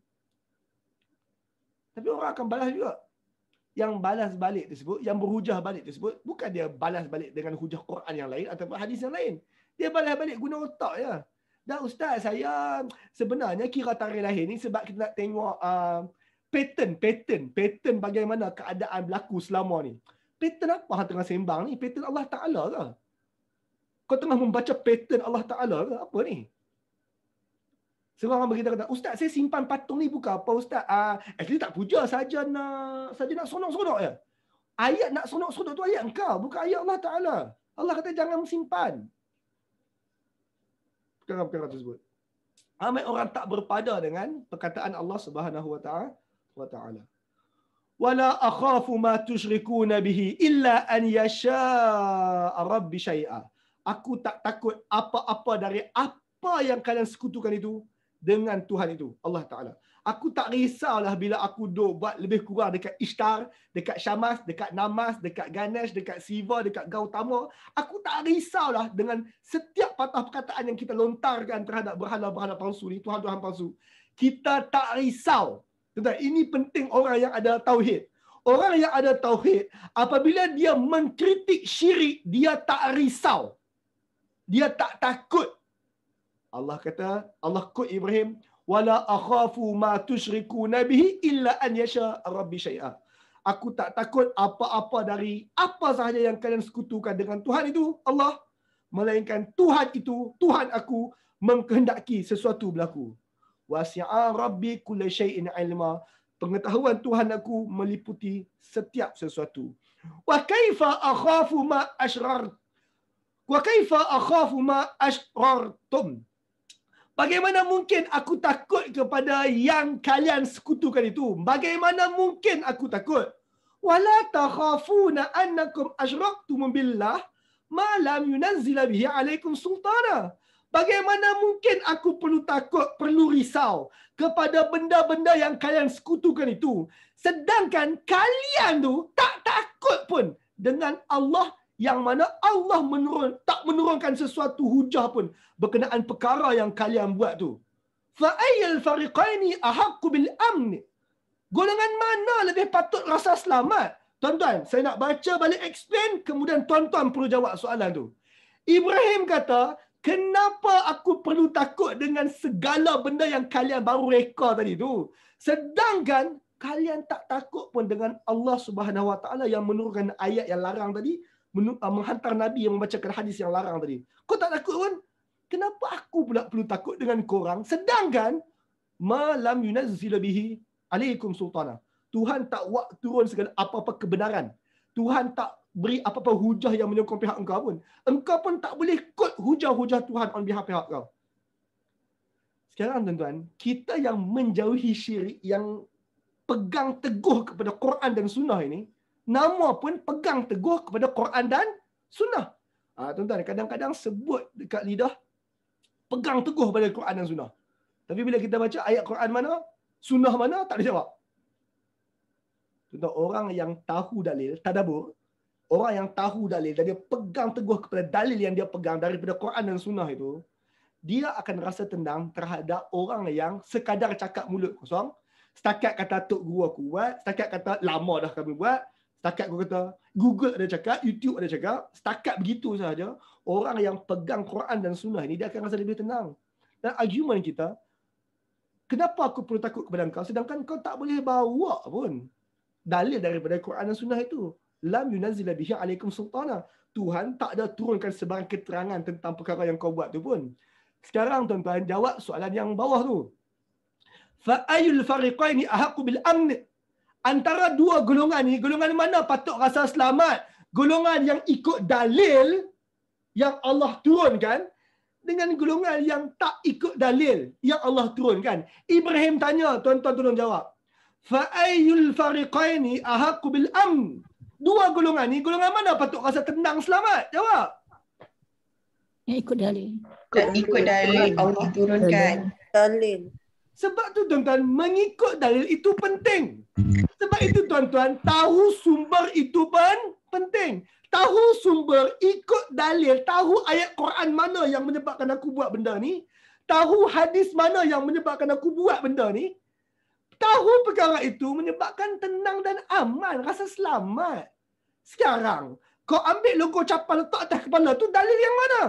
Tapi orang akan balas juga. Yang balas balik tersebut, yang berhujah balik tersebut, bukan dia balas balik dengan hujah Quran yang lain atau hadis yang lain. Dia balas balik guna otak je. Dan ustaz, saya sebenarnya kira tarikh lahir ni sebab kita nak tengok pattern bagaimana keadaan berlaku selama ni. Pattern apa hang tengah sembang ni? Pattern Allah Ta'ala ke? Kau tengah membaca pattern Allah Ta'ala ke? Apa ni? Seorang berkata, ustaz, saya simpan patung ni bukan apa ustaz. Actually tak puja, saja nak sonok-sonok je. Ayat nak sonok-sonok tu ayat engkau, bukan ayat Allah Ta'ala. Allah kata jangan simpan perkara-perkara tersebut. Ramai orang tak berpada dengan perkataan Allah Subhanahu wa Ta'ala. Wala akhafu ma tusyrikuna bihi illa an yasha'a rabbi syai'a. Aku tak takut apa-apa dari apa yang kalian sekutukan itu dengan Tuhan itu, Allah Ta'ala. Aku tak risaulah bila aku duk buat lebih kurang dekat Ishtar, dekat Syamas, dekat Namas, dekat Ganesh, dekat Siva, dekat Gautama. Aku tak risaulah dengan setiap patah perkataan yang kita lontarkan terhadap berhala-berhala palsu ni, Tuhan-Tuhan palsu. Kita tak risau. Tentang ini penting orang yang ada tauhid. Orang yang ada tauhid, apabila dia mengkritik syirik, dia tak risau. Dia tak takut. Allah kata, Allah quote Ibrahim, wala akhafu ma tusyrikuna bihi illa an yasha rabbi syai'a. Aku tak takut apa-apa dari apa sahaja yang kalian sekutukan dengan Tuhan itu, Allah, melainkan Tuhan itu, Tuhan aku mengkehendaki sesuatu berlaku. Wasi'a rabbi kulla syai'in ilma. Pengetahuan Tuhan aku meliputi setiap sesuatu. Wa kaifa akhafu ma asyrartum. Bagaimana mungkin aku takut kepada yang kalian sekutukan itu? Bagaimana mungkin aku takut? Wala takhafuna annakum asyraktum billah ma lam yunzila bihi alaikum sultana. Bagaimana mungkin aku perlu takut, perlu risau kepada benda-benda yang kalian sekutukan itu, sedangkan kalian tu tak takut pun dengan Allah yang mana Allah tak menurunkan sesuatu hujah pun berkenaan perkara yang kalian buat tu. Fa ayyul fariqaini ahaqqu bil amn? Golongan mana lebih patut rasa selamat? Tuan-tuan, saya nak baca balik explain, kemudian tuan-tuan perlu jawab soalan tu. Ibrahim kata, kenapa aku perlu takut dengan segala benda yang kalian baru reka tadi tu? Sedangkan kalian tak takut pun dengan Allah Subhanahu Wa Taala yang menurunkan ayat yang larang tadi, menghantar Nabi yang membacakan hadis yang larang tadi. Kau tak takut pun? Kenapa aku pula perlu takut dengan korang? Sedangkan malam yunazzil bihi alaikum sultana. Tuhan tak turun segala apa-apa kebenaran. Tuhan tak beri apa-apa hujah yang menyokong pihak engkau pun. Engkau pun tak boleh kod hujah-hujah Tuhan on behalf pihak kau. Sekarang tuan-tuan, kita yang menjauhi syirik, yang pegang teguh kepada Quran dan Sunnah ini, nama pun pegang teguh kepada Quran dan Sunnah. Tuan-tuan, kadang-kadang sebut dekat lidah, pegang teguh pada Quran dan Sunnah. Tapi bila kita baca ayat Quran mana, Sunnah mana, tak boleh jawab. Tuan-tuan, orang yang tahu dalil, tadabbur, orang yang tahu dalil dan dia pegang teguh kepada dalil yang dia pegang daripada Quran dan Sunnah itu, dia akan rasa tenang terhadap orang yang sekadar cakap mulut kosong, setakat kata tok guru aku buat, setakat kata lama dah kami buat, setakat aku kata Google ada cakap, YouTube ada cakap, setakat begitu sahaja. Orang yang pegang Quran dan Sunnah ini, dia akan rasa lebih tenang. Dan argument kita, kenapa aku perlu takut kepada engkau sedangkan kau tak boleh bawa pun dalil daripada Quran dan Sunnah itu. Lam yunazzil bihi alaikum sultana. Tuhan tak ada turunkan sebarang keterangan tentang perkara yang kau buat tu pun. Sekarang tuan-tuan, jawab soalan yang bawah tu. Fa ayyul fariqaini ahaqqu bil amn? Antara dua golongan ni, golongan mana patut rasa selamat? Golongan yang ikut dalil yang Allah turunkan dengan golongan yang tak ikut dalil yang Allah turunkan. Ibrahim tanya, tuan-tuan tolong jawab. Fa ayyul fariqaini ahaqqu bil amn? Dua golongan ni, golongan mana patut rasa tenang selamat? Jawab. Yang ikut dalil. Ikut dalil Allah turunkan. Dalil. Sebab tu tuan-tuan, mengikut dalil itu penting. Sebab itu tuan-tuan, tahu sumber itu pun penting. Tahu sumber, ikut dalil, tahu ayat Quran mana yang menyebabkan aku buat benda ni, tahu hadis mana yang menyebabkan aku buat benda ni, tahu perkara itu menyebabkan tenang dan aman, rasa selamat. Sekarang, kau ambil logo capal letak atas kepala tu, dalil yang mana?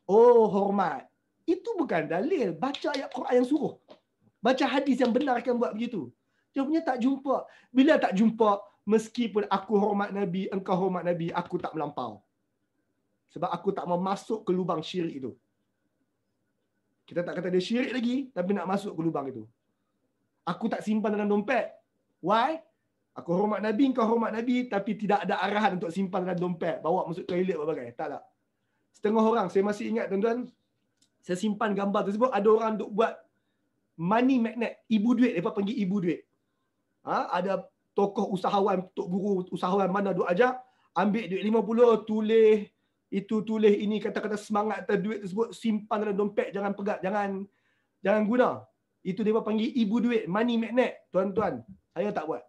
Oh, hormat. Itu bukan dalil. Baca ayat Quran yang suruh. Baca hadis yang benar akan buat begitu. Jawabnya tak jumpa. Bila tak jumpa, meskipun aku hormat Nabi, engkau hormat Nabi, aku tak melampau. Sebab aku tak mau masuk ke lubang syirik itu. Kita tak kata dia syirik lagi, tapi nak masuk ke lubang itu. Aku tak simpan dalam dompet. Why? Aku hormat Nabi, engkau hormat Nabi, tapi tidak ada arahan untuk simpan dalam dompet. Bawa masuk toilet berbagai. Tak. Setengah orang, saya masih ingat tuan-tuan, saya simpan gambar tersebut, ada orang duk buat money magnet, ibu duit, mereka panggil ibu duit. Ada tokoh usahawan, tok guru usahawan mana duk ajak, ambil duit 50, tulis itu, tulis ini, kata-kata semangat atas duit tersebut, simpan dalam dompet, jangan pegang, jangan guna. Itu mereka panggil ibu duit, money magnet. Tuan-tuan, saya tak buat.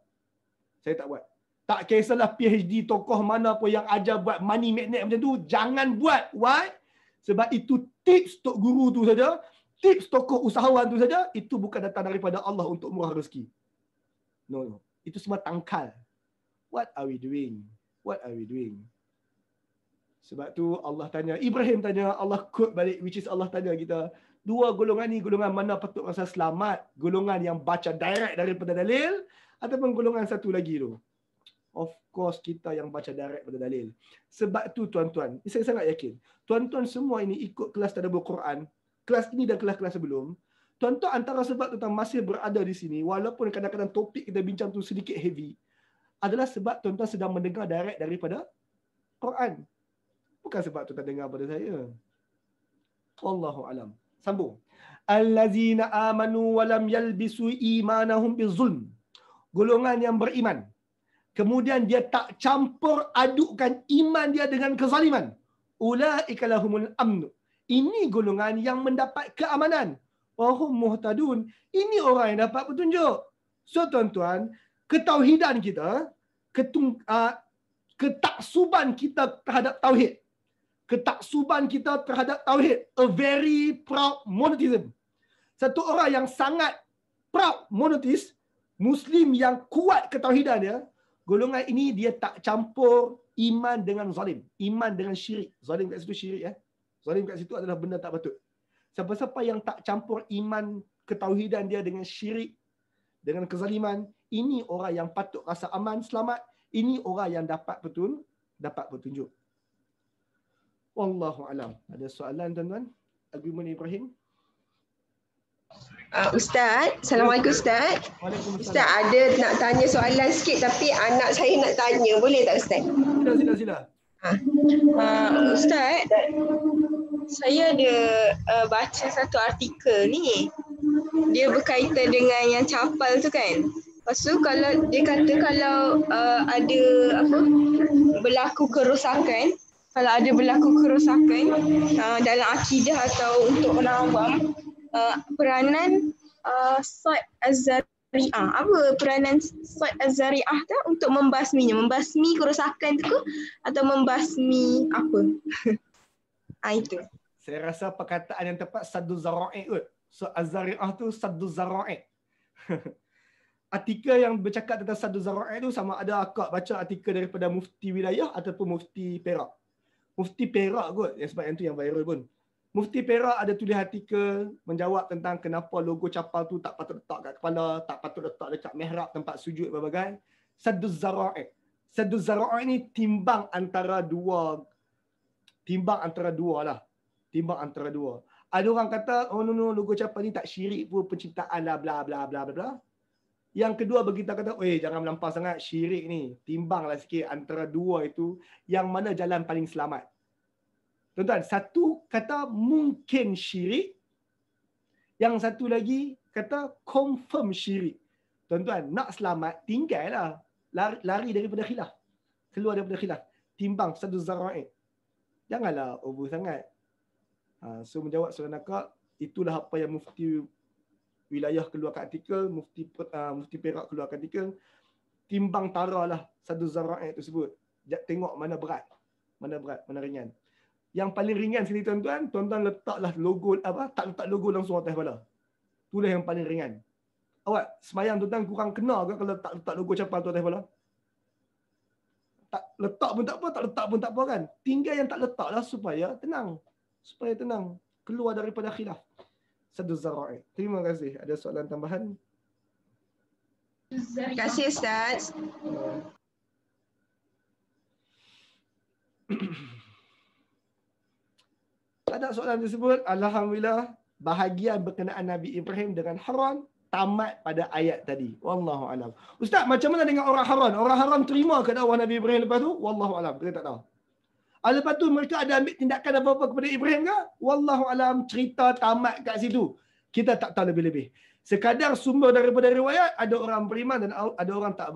Tak kisahlah PhD tokoh mana pun yang ajar buat money magnet macam tu, jangan buat. Why? Sebab itu tips tok guru tu saja, tips tokoh usahawan tu saja, itu bukan datang daripada Allah untuk murah rezeki. No. Itu semua tangkal. What are we doing? Sebab tu Allah tanya, Ibrahim tanya, Allah quote balik, which is Allah tanya kita, dua golongan ni, golongan mana patut rasa selamat? Golongan yang baca direct daripada dalil, ataupun golongan satu lagi tu? Of course kita yang baca direct pada dalil. Sebab tu tuan-tuan, saya sangat yakin, tuan-tuan semua ini ikut kelas tadabbur Quran, kelas ini dan kelas-kelas sebelum, tuan-tuan antara sebab tuan-tuan masih berada di sini, walaupun kadang-kadang topik kita bincang tu sedikit heavy, adalah sebab tuan-tuan sedang mendengar direct daripada Quran. Bukan sebab tuan-tuan dengar pada saya. Wallahu alam. Sambung. Allazina amanu wa lam yalbisu imanahum bizulm. Golongan yang beriman, kemudian dia tak campur adukkan iman dia dengan kezaliman. ulaika lahumul amnu. Ini golongan yang mendapat keamanan. Wahum muhtadun. Ini orang yang dapat petunjuk. So tuan-tuan, ketauhidan kita, ketaksuban kita terhadap tauhid. Ketaksuban kita terhadap tauhid. A very proud monotheism. Satu orang yang sangat proud monotheist, Muslim yang kuat ketauhidan dia, golongan ini dia tak campur iman dengan zalim. Iman dengan syirik. Zalim kat situ syirik ya. Zalim kat situ adalah benda tak patut. Siapa-siapa yang tak campur iman ketauhidan dia dengan syirik, dengan kezaliman, ini orang yang patut rasa aman, selamat. Ini orang yang dapat petunjuk. Wallahu alam. Ada soalan tuan-tuan? Argument Ibrahim? Ustaz, Assalamualaikum Ustaz. Ustaz, ada nak tanya soalan sikit tapi anak saya nak tanya. Boleh tak Ustaz? Sila. Ustaz, saya ada baca satu artikel ni. Dia berkaitan dengan yang capal tu kan. Lepas tu kalau dia kata kalau ada berlaku kerosakan, dalam akidah atau untuk orang awam, peranan Said Az-Zari'ah. Apa peranan Said Az-Zari'ah tu untuk membasminya? Membasmi kerosakan tu atau membasmi apa? Itu. Saya rasa perkataan yang tepat Saddu Zara'i kot. So Az-Zari'ah tu Saddu Zara'i. Artikel yang bercakap tentang Saddu Zara'i tu sama ada akak baca artikel daripada Mufti Wilayah ataupun Mufti Perak. Mufti Perak kot, sebab yang tu yang viral pun. Mufti Perak ada tulis artikel menjawab tentang kenapa logo capal tu tak patut letak kat kepala, tak patut letak dekat mihrab tempat sujud berbagai. Saddu Zara'i. Saddu Zara'i ni timbang antara dua lah. Timbang antara dua. Ada orang kata, oh no, logo capal ni tak syirik pun, penciptaan lah, bla bla bla bla bla. Yang kedua bagi kita kata, jangan melampau sangat syirik ni. Timbanglah sikit antara dua itu, yang mana jalan paling selamat. Tuan-tuan, satu kata mungkin syirik, yang satu lagi kata confirm syirik. Tuan-tuan, nak selamat, tinggallah. Lari daripada khilaf. Keluar daripada khilaf. Timbang Saddu Zara'i. Janganlah over sangat. So menjawab soalan akak, itulah apa yang Mufti Wilayah keluarkan artikel, Mufti Perak keluarkan artikel. Timbang taralah Saddu Zara'i tersebut. Tengok mana berat, mana ringan. Yang paling ringan sekali tuan-tuan letaklah logo tak letak logo langsung atas kepala. Itulah yang paling ringan. Awak semayang tuan-tuan kurang kena ke kalau tak letak logo capal tu atas kepala? Tak letak pun tak apa, tak letak pun tak apa kan. Tinggal yang tak letaklah supaya tenang. Keluar daripada khilaf. Saddu Zara'i. Terima kasih. Ada soalan tambahan? Terima kasih Ustaz. Ada soalan tersebut. Alhamdulillah, bahagian berkenaan Nabi Ibrahim dengan Haran tamat pada ayat tadi. Wallahu alam. Ustaz, macam mana dengan orang Haran? Orang Haran terima ke dakwah Nabi Ibrahim lepas tu? Wallahu alam. Kita tak tahu. Lepas tu mereka ada ambil tindakan apa-apa kepada Ibrahim ke? Wallahu alam, cerita tamat kat situ. Kita tak tahu lebih-lebih. Sekadar sumber daripada riwayat, ada orang beriman dan ada orang tak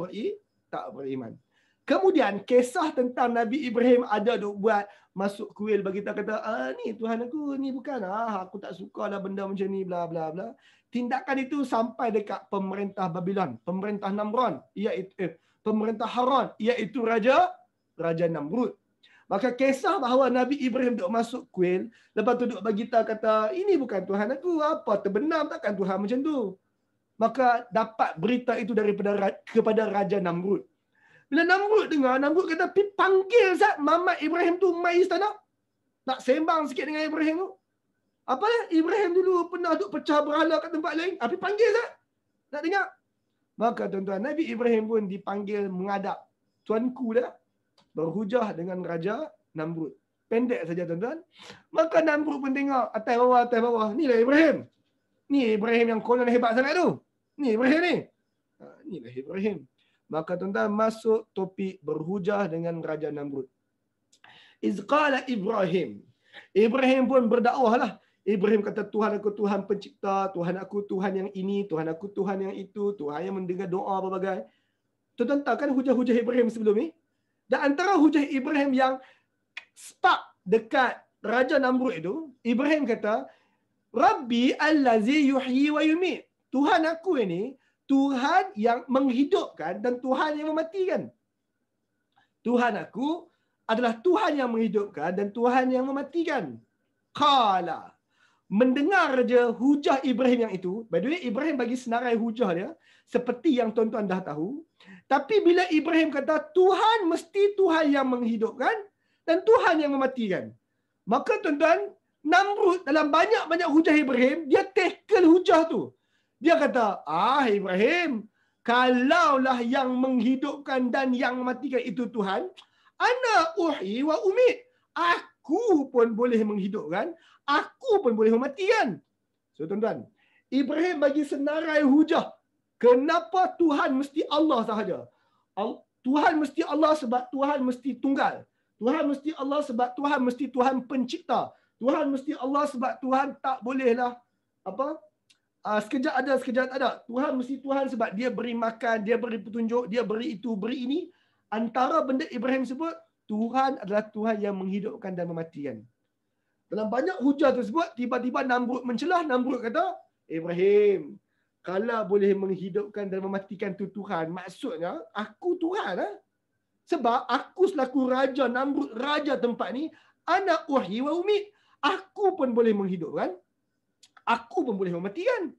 beriman. Kemudian kisah tentang Nabi Ibrahim ada duk buat masuk kuil bagi kita kata, ni Tuhan aku, ni bukan. Aku tak suka lah benda macam ni, bla bla bla. Tindakan itu sampai dekat pemerintah Babylon, pemerintah Namrud, iaitu pemerintah Haran, iaitu Raja Namrud. Maka kisah bahawa Nabi Ibrahim duk masuk kuil, lepas tu duk bagi tahu kata, ini bukan Tuhan aku, apa terbenam takkan Tuhan macam tu. Maka dapat berita itu kepada Raja Namrud. Bila Namrud dengar, Namrud kata, pergi panggil Zat Mamat Ibrahim tu mai istana. Nak sembang sikit dengan Ibrahim tu. Apa ya? Ibrahim dulu pernah duk pecah berhala kat tempat lain. Pergi panggil Zat. Nak dengar? Maka tuan-tuan, Nabi Ibrahim pun dipanggil menghadap tuanku dah. Berhujah dengan Raja Namrud. Pendek saja tuan-tuan. Maka Namrud pun tengok atas bawah. Inilah Ibrahim. Ni Ibrahim yang konon hebat sangat tu. Ni Ibrahim ni. Inilah Ibrahim. Maka tuan-tuan masuk topik berhujah dengan Raja Namrud. Izqala Ibrahim. Ibrahim pun berdakwah lah. Ibrahim kata, Tuhan aku Tuhan pencipta, Tuhan aku Tuhan yang ini, Tuhan aku Tuhan yang itu, Tuhan yang mendengar doa berbagai. Tuan-tuan tahu kan hujah-hujah Ibrahim sebelum ni? Dan antara hujah Ibrahim yang spark dekat Raja Namrud itu, Ibrahim kata, Rabbi allazi yuhyi wa yumit. Tuhan aku ini, Tuhan yang menghidupkan dan Tuhan yang mematikan. Tuhan aku adalah Tuhan yang menghidupkan dan Tuhan yang mematikan. Qala. Mendengar je hujah Ibrahim yang itu. By the way, Ibrahim bagi senarai hujah dia. Seperti yang tuan-tuan dah tahu. Tapi bila Ibrahim kata, Tuhan mesti Tuhan yang menghidupkan dan Tuhan yang mematikan. Maka tuan-tuan, Namrud dalam banyak-banyak hujah Ibrahim, dia tackle hujah tu. Dia kata, Ibrahim, kalaulah yang menghidupkan dan yang mematikan itu Tuhan, ana uhyi wa umit. Aku pun boleh menghidupkan, aku pun boleh mematikan. So tuan-tuan, Ibrahim bagi senarai hujah. Kenapa Tuhan mesti Allah sahaja? Tuhan mesti Allah sebab Tuhan mesti tunggal. Tuhan mesti Allah sebab Tuhan mesti Tuhan pencipta. Tuhan mesti Allah sebab Tuhan tak bolehlah sekejap ada, sekejap tak ada. Tuhan mesti Tuhan sebab dia beri makan, dia beri petunjuk, dia beri itu, beri ini. Antara benda Ibrahim sebut, Tuhan adalah Tuhan yang menghidupkan dan mematikan. Dalam banyak hujah tersebut, tiba-tiba Namrud mencelah. Namrud kata, Ibrahim, kalau boleh menghidupkan dan mematikan tu Tuhan, maksudnya aku Tuhan. Sebab aku selaku Raja Namrud, Raja tempat ni, ana uhyi wa umit. Aku pun boleh menghidupkan, aku pun boleh mematikan.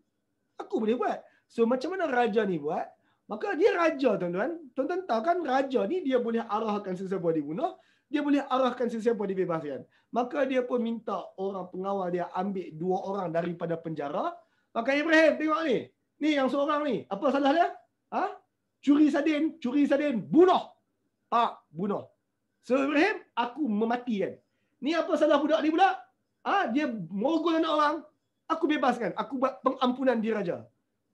Aku boleh buat. So macam mana Raja ni buat? Maka dia Raja, tuan-tuan. Tuan-tuan tahu kan Raja ni dia boleh arahkan sesiapa dibunuh. Dia boleh arahkan sesiapa dibebaskan. Maka dia pun minta orang pengawal dia ambil 2 orang daripada penjara. Maka Ibrahim tengok ni. Ni yang seorang ni. Apa salah dia? Curi sadin. Bunuh. Bunuh. So Ibrahim, aku mematikan. Ni apa salah budak ni pula? Dia morgol anak orang. Aku bebaskan. Aku buat pengampunan di Raja.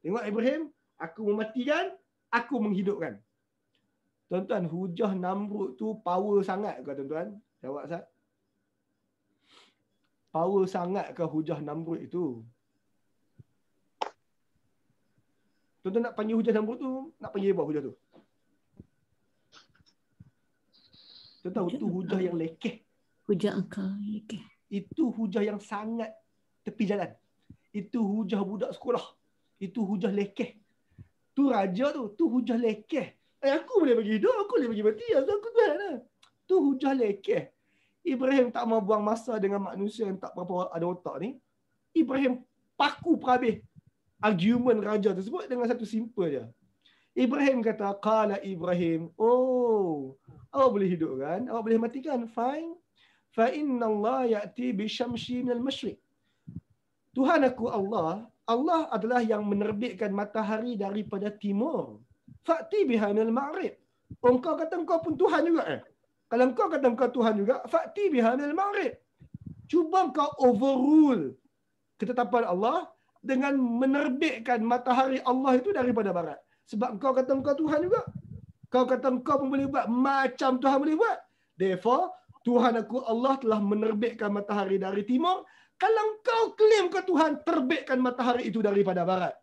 Tengok Ibrahim, aku mematikan, aku menghidupkan. Tuan-tuan, hujah Namrud tu power sangat ke tuan-tuan? Jawab Ustaz. Power sangat ke hujah Namrud itu? Tuan-tuan nak panggil hujah Namrud tu, nak panggil apa hujah tu? Tuan-tuan, itu hujah yang lekeh. Hujah akal lekeh. Itu hujah yang sangat tepi jalan. Itu hujah budak sekolah. Itu hujah lekeh. Tu raja tu hujah lekeh. Aku boleh bagi hidup, aku boleh bagi mati. Aku Tuhan lah. Tu hujah lekeh. Ibrahim tak mau buang masa dengan manusia yang tak berapa ada otak ni. Ibrahim paku perhabis argument raja tersebut dengan satu simple je. Ibrahim kata, qala Ibrahim, awak boleh hidup kan? Awak boleh matikan? Fine. Fa inna Allah ya'ti bi syamsi minal masyriq. Tuhan aku Allah adalah yang menerbitkan matahari daripada timur. Fa'ti biha minal ma'rib. Engkau kata engkau pun Tuhan juga Kalau engkau kata engkau Tuhan juga, fa'ti biha minal ma'rib. Cuba engkau overrule ketetapan Allah dengan menerbitkan matahari Allah itu daripada barat. Sebab engkau kata engkau Tuhan juga. Kau kata engkau pun boleh buat macam Tuhan boleh buat. Therefore, Tuhan aku Allah telah menerbitkan matahari dari timur. Kalau engkau klaim ke Tuhan, terbitkan matahari itu daripada barat.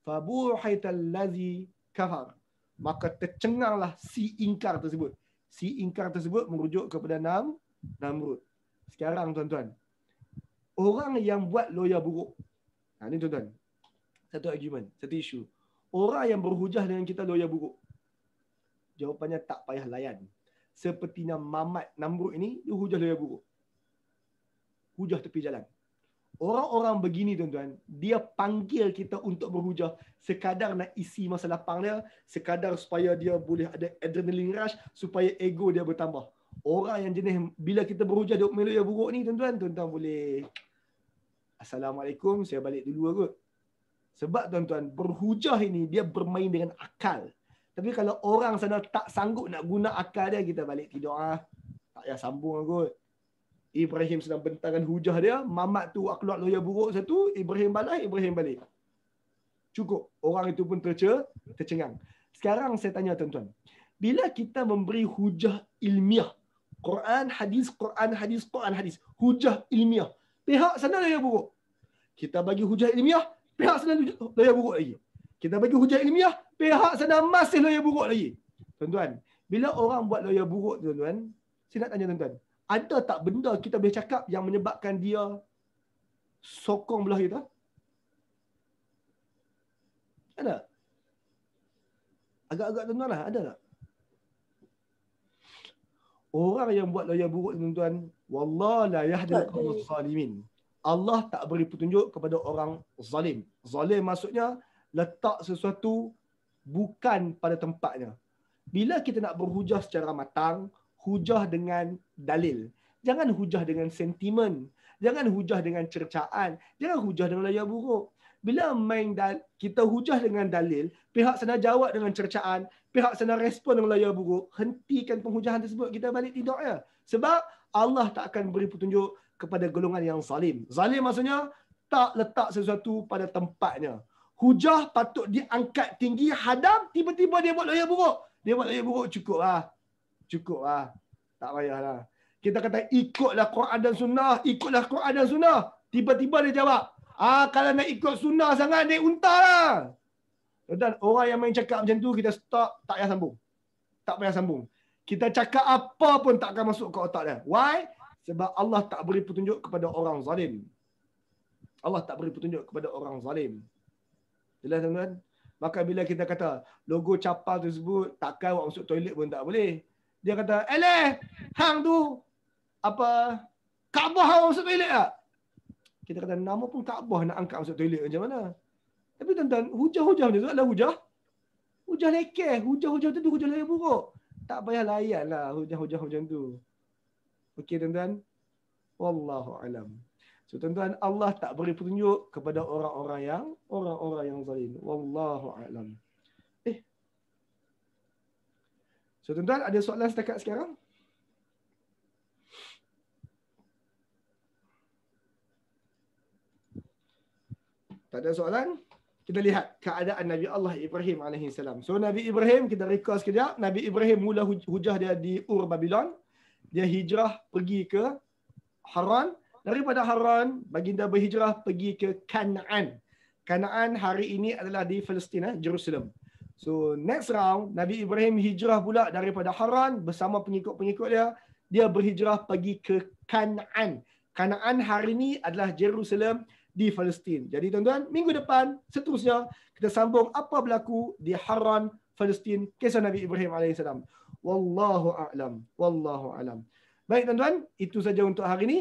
Fabuhaital ladzi kafar. Maka tercenganglah si ingkar tersebut. Si ingkar tersebut merujuk kepada Namrud. Sekarang tuan-tuan, orang yang buat lawyer buruk. Ini tuan-tuan, satu argument, satu isu. Orang yang berhujah dengan kita lawyer buruk. Jawapannya tak payah layan. Seperti Mamat Namrud ini, dia hujah lawyer buruk. Hujah tepi jalan. Orang-orang begini tuan-tuan, dia panggil kita untuk berhujah sekadar nak isi masa lapang dia, sekadar supaya dia boleh ada adrenaline rush, supaya ego dia bertambah. Orang yang jenis bila kita berhujah duk melu yang buruk ni tuan-tuan boleh Assalamualaikum, saya balik dulu kot. Sebab tuan-tuan, berhujah ini dia bermain dengan akal. Tapi kalau orang sana tak sanggup nak guna akal dia, kita balik tidur tak payah sambung kot. Ibrahim sedang bentangkan hujah dia, Mamat tu keluar lawyer buruk satu, Ibrahim balas, Ibrahim balik. Cukup. Orang itu pun tercengang. Sekarang saya tanya tuan-tuan, bila kita memberi hujah ilmiah, Quran, hadis, hujah ilmiah, pihak sana lawyer buruk. Kita bagi hujah ilmiah, pihak sana lawyer buruk lagi. Kita bagi hujah ilmiah, pihak sana masih lawyer buruk lagi. Tuan-tuan, bila orang buat lawyer buruk tuan-tuan, saya nak tanya tuan-tuan, Ada tak benda kita boleh cakap yang menyebabkan dia sokong belah kita? Ada? Agak-agak tuan-tuan lah, ada tak? Orang yang buat loya buruk tuan-tuan, wallah la yahdil qawmaz zalimin. Allah tak beri petunjuk kepada orang zalim. Zalim maksudnya letak sesuatu bukan pada tempatnya. Bila kita nak berhujah secara matang, hujah dengan dalil. Jangan hujah dengan sentimen. Jangan hujah dengan cercaan. Jangan hujah dengan loya buruk. Bila kita hujah dengan dalil, pihak sana jawab dengan cercaan, pihak sana respon dengan loya buruk, hentikan penghujahan tersebut, kita balik tidur ya. Sebab Allah tak akan beri petunjuk kepada golongan yang zalim. Zalim maksudnya tak letak sesuatu pada tempatnya. Hujah patut diangkat tinggi, hadam, tiba-tiba dia buat loya buruk. Dia buat loya buruk, cukup lah. Cukup lah. Tak payahlah. Kita kata ikutlah Quran dan Sunnah, ikutlah Quran dan Sunnah. Tiba-tiba dia jawab, kalau nak ikut Sunnah sangat, naik unta lah. Dan orang yang main cakap macam tu, kita stop, tak payah sambung. Tak payah sambung. Kita cakap apa pun tak akan masuk ke otak dia. Why? Sebab Allah tak beri petunjuk kepada orang zalim. Allah tak beri petunjuk kepada orang zalim. Jelas tuan-tuan? Maka bila kita kata logo capal tersebut, takkan awak masuk toilet pun tak boleh. Dia kata, hang tu, Kaabah awak masuk toilet tak? Kita kata, nama pun Kaabah nak angkat masuk toilet macam mana? Tapi tuan-tuan, hujah-hujah macam tu adalah hujah. Hujah lekeh. Hujah-hujah tu hujah yang buruk. Tak payah layan lah hujah-hujah macam tu. Okey tuan-tuan? Wallahu alam. So tuan-tuan, Allah tak beri petunjuk kepada orang-orang yang zalim. Wallahu alam. So tuan-tuan, ada soalan setakat sekarang? Tak ada soalan? Kita lihat keadaan Nabi Allah Ibrahim AS. So Nabi Ibrahim, kita recall sekejap. Nabi Ibrahim mula hujah dia di Ur Babylon. Dia hijrah pergi ke Haran. Daripada Haran, baginda berhijrah pergi ke Kanaan. Kanaan hari ini adalah di Palestin, Jerusalem. So next round, Nabi Ibrahim hijrah pula daripada Haran bersama pengikut-pengikut dia. Dia berhijrah pergi ke Kanaan. Kanaan hari ini adalah Jerusalem di Palestin. Jadi tuan-tuan, minggu depan seterusnya kita sambung apa berlaku di Haran, Palestin, kisah Nabi Ibrahim AS. Wallahu a'lam. Wallahu a'lam. Baik tuan-tuan, itu saja untuk hari ini.